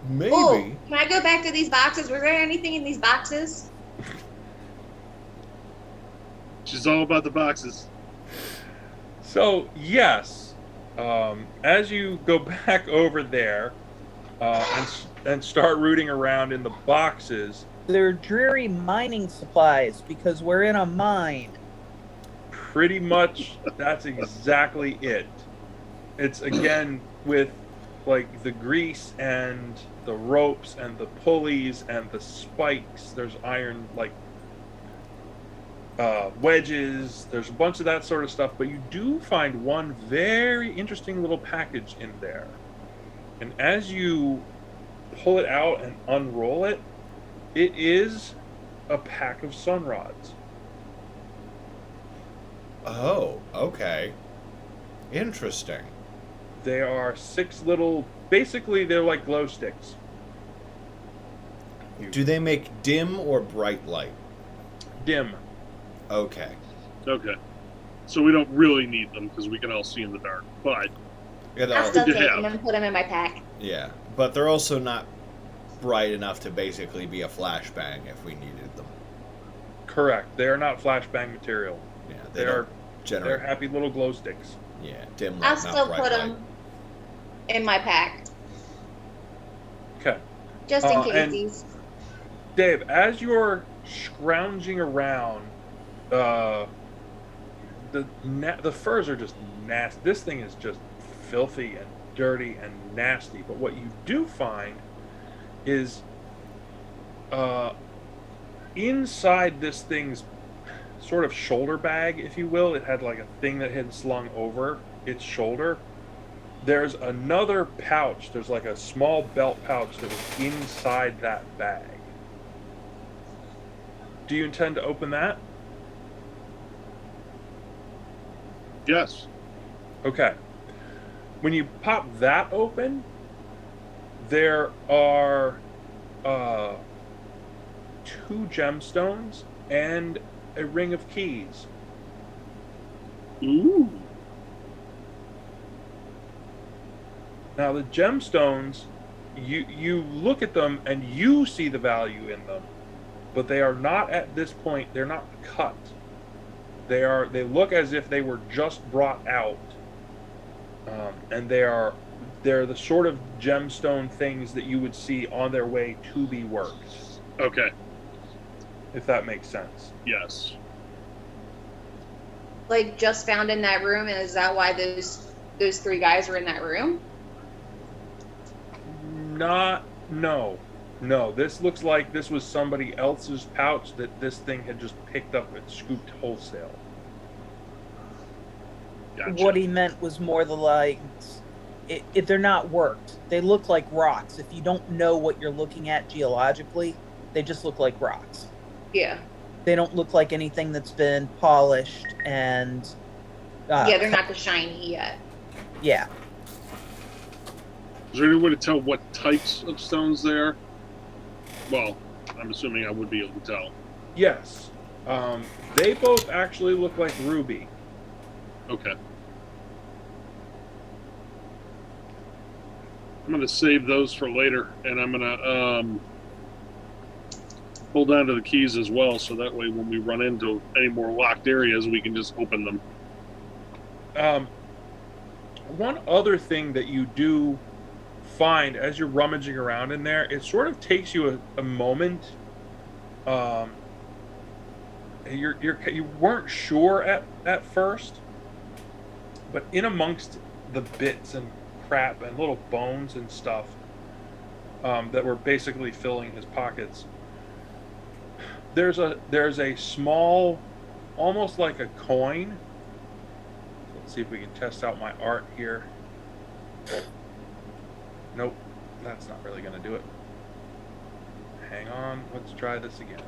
maybe. Oh, can I go back to these boxes? Was there anything in these boxes? She's all about the boxes. So, yes, as you go back over there and start rooting around in the boxes, They're dreary mining supplies because we're in a mine. pretty much that's exactly it. It's again with like the grease and the ropes and the pulleys and the spikes. There's iron like wedges. There's a bunch of that sort of stuff, but you do find one very interesting little package in there. And as you pull it out and unroll it, it is a pack of sun rods. Oh, okay. Interesting. They are 6 little, basically they're like glow sticks. Do they make dim or bright light? Dim. Okay. Okay. So we don't really need them because we can all see in the dark. But I'll still good take to them have. and put them in my pack. Yeah, but they're also not bright enough to basically be a flashbang if we needed them. Correct. They are not flashbang material. Yeah, They don't are generate. they're happy little glow sticks. Yeah, dim light, I'll not still bright put light. them in my pack Okay. just in case and- these. Dave, as you're scrounging around, the furs are just nasty. This thing is just filthy and dirty and nasty. But what you do find is inside this thing's sort of shoulder bag, if you will, it had like a thing that had slung over its shoulder. There's another pouch. There's like a small belt pouch that was inside that bag. Do you intend to open that? yes. Okay. When you pop that open, there are 2 gemstones and a ring of keys. Ooh. Now the gemstones, you look at them and you see the value in them, but they are not at this point. They're not cut. They look as if they were just brought out, and they're the sort of gemstone things that you would see on their way to be worked, Okay. if that makes sense. Yes. Like just found in that room, and is that why those three guys were in that room? No. This looks like this was somebody else's pouch that this thing had just picked up and scooped wholesale. Gotcha. What he meant was more the lines. If they're not worked, they look like rocks. If you don't know what you're looking at geologically, they just look like rocks. Yeah. They don't look like anything that's been polished and. Yeah, they're not the shiny yet. Yeah. Is there any way to tell what types of stones they are? Well, I'm assuming I would be able to tell. Yes. They both actually look like ruby. Okay. I'm going to save those for later, and I'm going to hold on to the keys as well, so that way when we run into any more locked areas, we can just open them. One other thing that you do find as you're rummaging around in there, it sort of takes you a moment. You weren't sure at first, but in amongst the bits and crap and little bones and stuff that were basically filling his pockets, there's a small, almost like a coin. Let's see if we can test out my art here. Nope, that's not really going to do it. Hang on, let's try this again.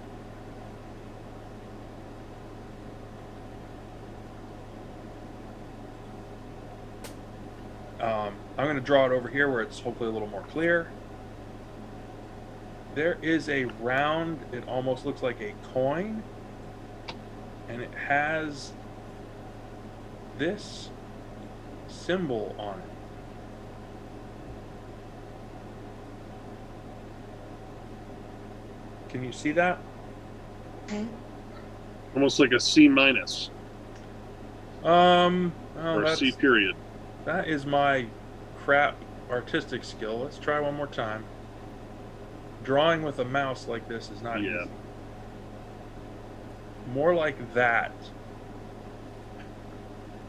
I'm going to draw it over here where it's hopefully a little more clear. There is a round, it almost looks like a coin, and it has this symbol on it. Can you see that? Okay. Almost like a C minus Oh, or a C period. that is my crap artistic skill. Let's try one more time. Drawing with a mouse like this is not easy. More like that.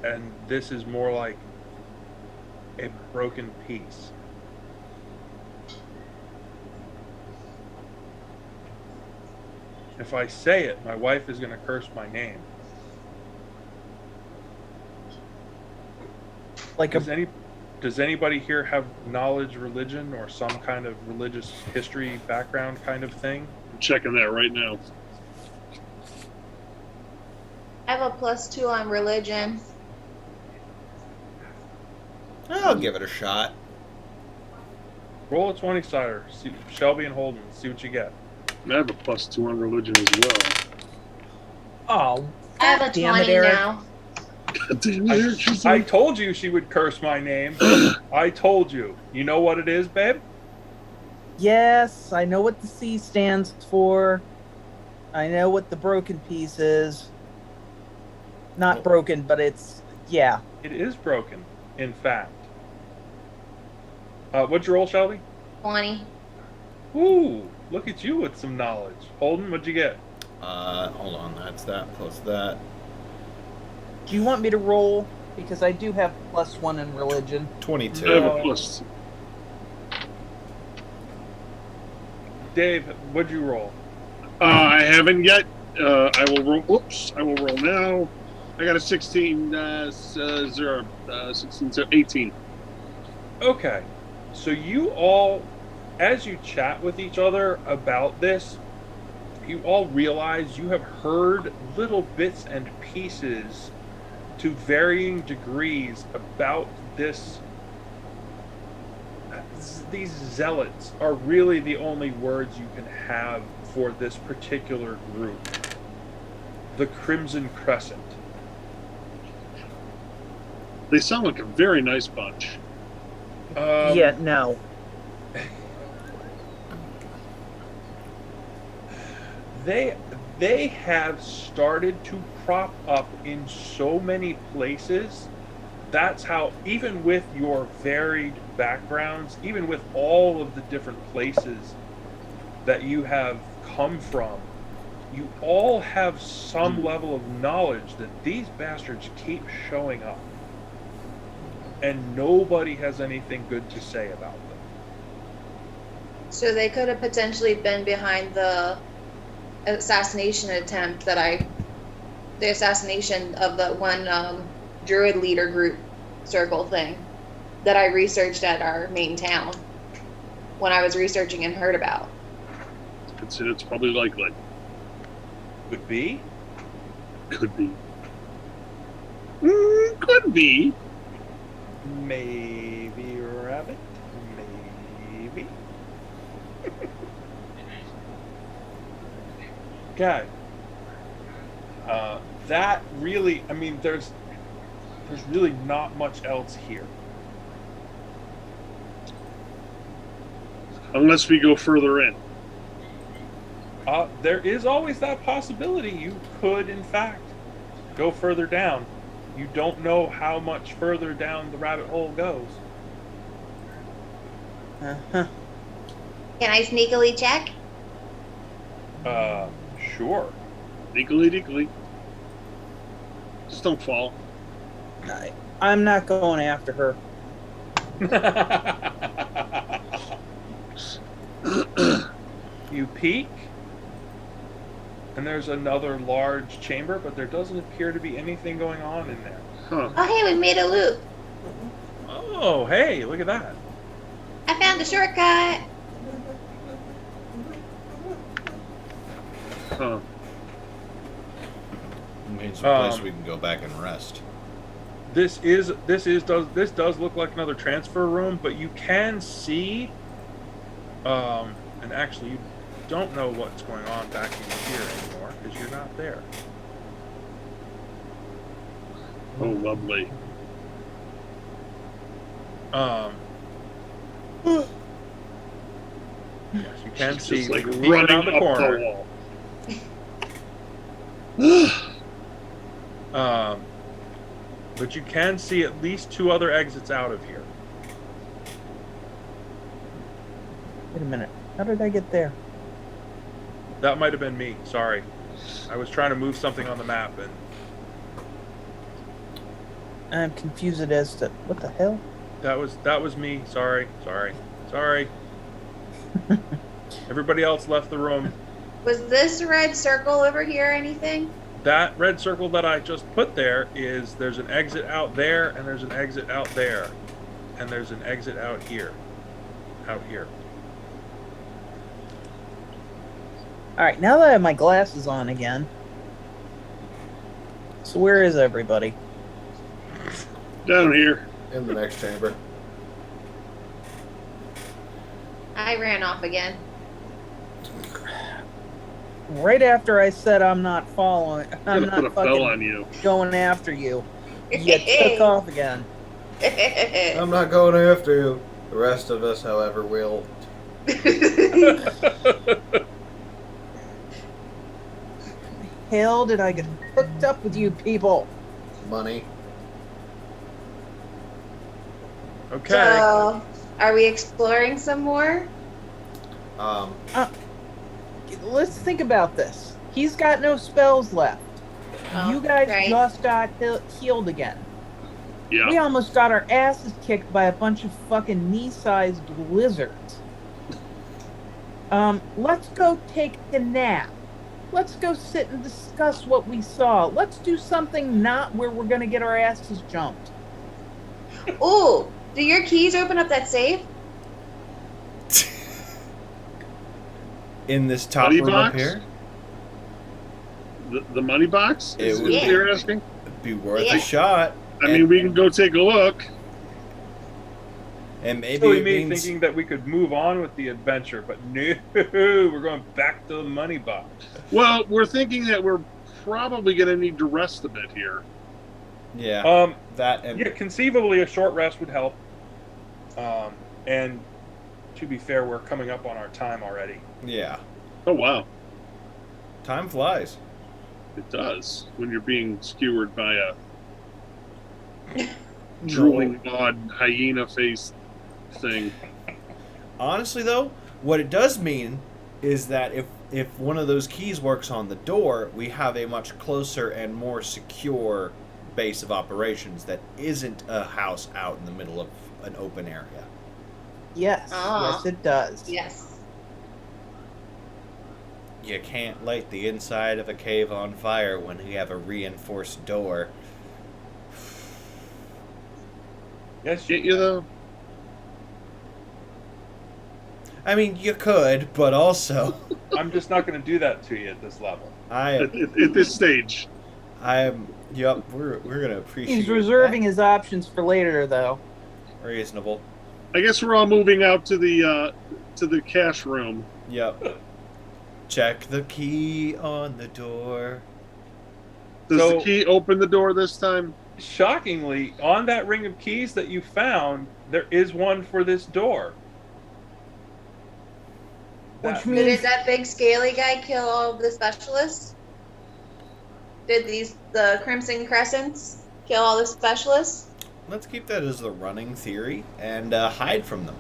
And this is more like a broken piece. If I say it, my wife is going to curse my name. Like Does anybody here have knowledge, religion, or some kind of religious history background kind of thing? I'm checking that right now. I have a +2 on religion. I'll give it a shot. Roll a 20-sider. Shelby and Holden, see what you get. I have a +2 on religion as well. oh, I have a damn 20 it, Eric. now. Damn it, I told you she would curse my name. I told you. You know what it is, babe? Yes, I know what the C stands for. I know what the broken piece is. Not broken, but it's yeah. It is broken, in fact. What'd you roll, Shelby? 20. Ooh, look at you with some knowledge. Holden, what'd you get? Hold on. That's that plus that. Do you want me to roll? Because I do have +1 in religion. 22. I have a plus. Dave, what'd you roll? I haven't yet. I will roll. Oops. I will roll now. I got a 16, 16, 18. Okay. So you all, as you chat with each other about this, you all realize you have heard little bits and pieces to varying degrees about this. These zealots are really the only words you can have for this particular group. The Crimson Crescent. They sound like a very nice bunch. Yeah, no. They they have started to crop up in so many places. That's how, even with your varied backgrounds, even with all of the different places that you have come from, you all have some level of knowledge that these bastards keep showing up, and nobody has anything good to say about them. So they could have potentially been behind the assassination attempt the assassination of the one druid leader group circle thing that I researched at our main town when I was researching and heard about. It's probably likely. Would be. Could be. Could be. Maybe rabbit. Maybe. Okay. That really, I mean, there's really not much else here. Unless we go further in. There is always that possibility. You could, in fact, go further down. You don't know how much further down the rabbit hole goes. Uh-huh. Can I sneakily check? Sure. Deekly. Just don't fall. I'm not going after her. You peek, and there's another large chamber, but there doesn't appear to be anything going on in there. Huh. Oh, hey, we made a loop. Oh, hey, look at that. I found a shortcut. Huh. Means a place we can go back and rest. This does look like another transfer room, but you can see, and actually you don't know what's going on back in here anymore because you're not there. Oh, lovely. Yes, you can She's see just like when you peek running around the up corner. the wall. But you can see at least two other exits out of here. Wait a minute. How did I get there? That might have been me. Sorry, I was trying to move something on the map, and I'm confused as to what the hell. that was me. Sorry. Everybody else left the room. Was this red circle over here anything? That red circle that I just put there is, there's an exit out there, and there's an exit out there, and there's an exit out here. Out here. All right, now that I have my glasses on again. So where is everybody? Down here. In the next chamber. I ran off again. Right after I said I'm not following, I'm I'm gonna not put a bell fucking on you. going after you. You took off again. I'm not going after you. The rest of us, however, will. Hell did I get hooked up with you people? Money. Okay. So, are we exploring some more? Let's think about this. He's got no spells left. Oh, You guys right. just got healed again. Yeah. We almost got our asses kicked by a bunch of fucking knee-sized lizards. Let's go take a nap. Let's go sit and discuss what we saw. Let's do something not where we're gonna get our asses jumped. Ooh, do your keys open up that safe? In this top Money room up box? here? The money box? It Is would what be. you're asking? It'd be worth Yeah. a shot. I mean, we can go take a look. And maybe Silly it me means thinking that we could move on with the adventure, but no, we're going back to the money box. Well, we're thinking that we're probably going to need to rest a bit here. yeah, that and Yeah, conceivably a short rest would help. And to be fair, we're coming up on our time already. yeah. Oh, wow. Time flies. It does when you're being skewered by a drooling, odd hyena face thing. Honestly, though, what it does mean is that if one of those keys works on the door, we have a much closer and more secure base of operations that isn't a house out in the middle of an open area. Yes, Ah. yes, it does. Yes. You can't light the inside of a cave on fire when you have a reinforced door. Yes, Get you though? I mean, you could, but also, I'm just not going to do that to you at this level. At this stage. Yep, we're gonna appreciate. He's reserving his options for later, though. Reasonable. I guess we're all moving out to the cash room. Yep. Check the key on the door. Does So- the key open the door this time? Shockingly, on that ring of keys that you found, there is one for this door. Which That- means Did that big scaly guy kill all of the specialists? Did the Crimson Crescents kill all the specialists? Let's keep that as the running theory and hide from them.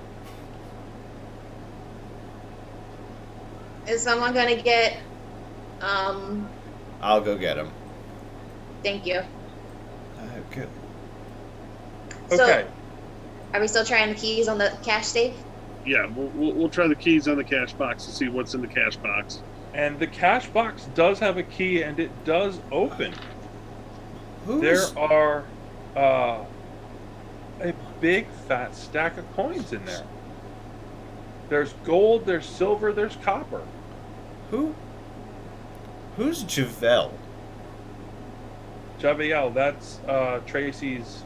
Is someone gonna get? I'll go get them. Thank you. Okay. So, Okay. are we still trying the keys on the cash safe? Yeah, we'll try the keys on the cash box to see what's in the cash box. And the cash box does have a key, and it does open. Who's There are a big fat stack of coins in there. There's gold, there's silver, there's copper. Who's Javel? Javiel, that's Tracy's.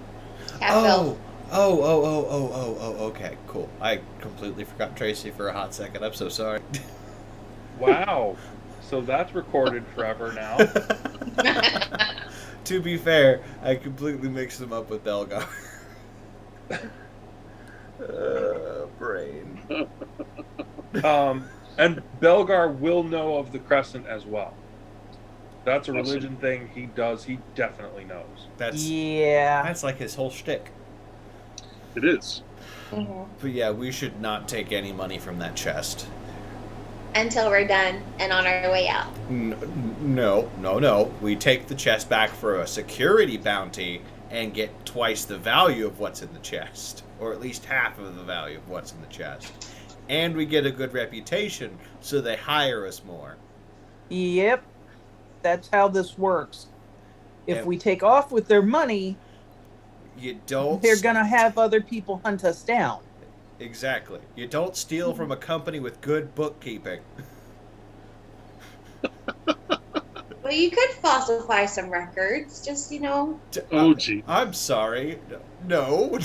Half elf. Oh, okay, cool. I completely forgot Tracy for a hot second. I'm so sorry. Wow. So that's recorded forever now. To be fair, I completely mixed them up with Belgar. Brain. And Belgar will know of the Crescent as well. That's a Awesome. religion thing he does. He definitely knows. yeah. That's like his whole shtick. It is. Mhm. But yeah, we should not take any money from that chest. Until we're done and on our way out. No. We take the chest back for a security bounty and get twice the value of what's in the chest. Or at least half of the value of what's in the chest. And we get a good reputation, so they hire us more. Yep. That's how this works. If And- we take off with their money, You don't... they're going to have other people hunt us down. Exactly. You don't steal from a company with good bookkeeping. Well, you could falsify some records, just, Oh, gee. I'm sorry. No.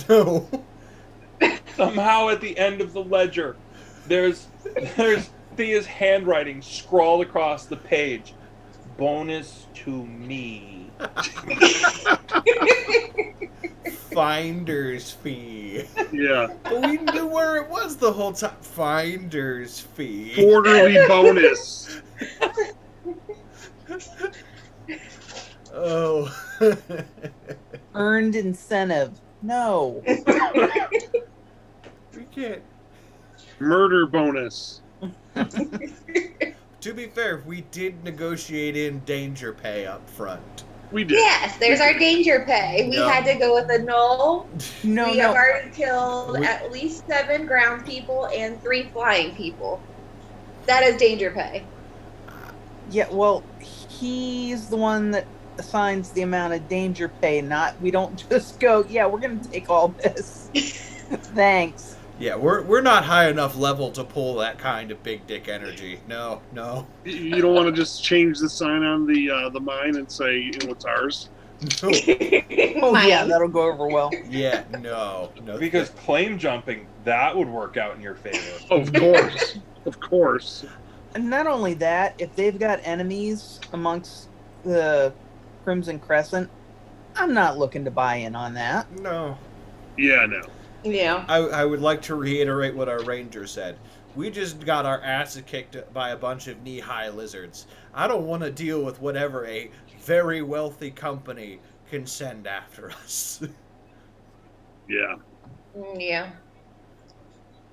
Somehow at the end of the ledger, there's Thea's handwriting scrawled across the page. Bonus to me. Finder's fee. Yeah. But we knew where it was the whole time. Finder's fee. Quarterly bonus. Oh. Earned incentive. No. We can't. Murder bonus. To be fair, we did negotiate in danger pay up front. We did. Yes, there's our danger pay. We No. had to go with a null. No, We have no. already killed We- at least 7 ground people and 3 flying people. That is danger pay. Yeah, well, he's the one that assigns the amount of danger pay, not we don't just go, yeah, we're going to take all this. Thanks. Yeah, we're not high enough level to pull that kind of big dick energy. No. You don't want to just change the sign on the mine and say, it's ours. No. Oh, yeah, that'll go over well. Yeah, no. Because claim jumping, that would work out in your favor. Of course. Of course. And not only that, if they've got enemies amongst the Crimson Crescent, I'm not looking to buy in on that. No. Yeah, no. Yeah. I would like to reiterate what our ranger said. We just got our asses kicked by a bunch of knee-high lizards. I don't want to deal with whatever a very wealthy company can send after us. Yeah. Yeah.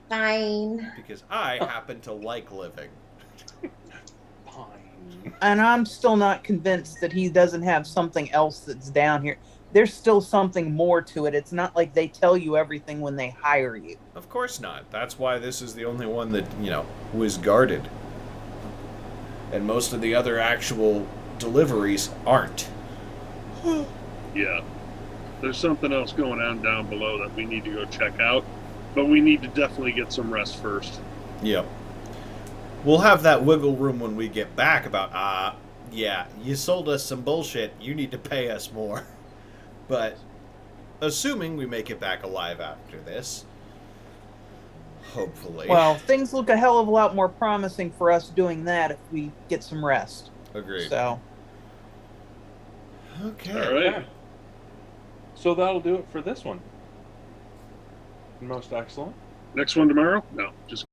Fine. Because I happen to like living. Fine. And I'm still not convinced that he doesn't have something else that's down here. There's still something more to it. It's not like they tell you everything when they hire you. Of course not. That's why this is the only one that, was guarded. And most of the other actual deliveries aren't. Yeah. There's something else going on down below that we need to go check out, but we need to definitely get some rest first. Yep. We'll have that wiggle room when we get back about, yeah, you sold us some bullshit, you need to pay us more. But, assuming we make it back alive after this, hopefully. Well, things look a hell of a lot more promising for us doing that if we get some rest. Agreed. So, Okay. All right. Yeah. So that'll do it for this one. Most excellent. Next one tomorrow? No, just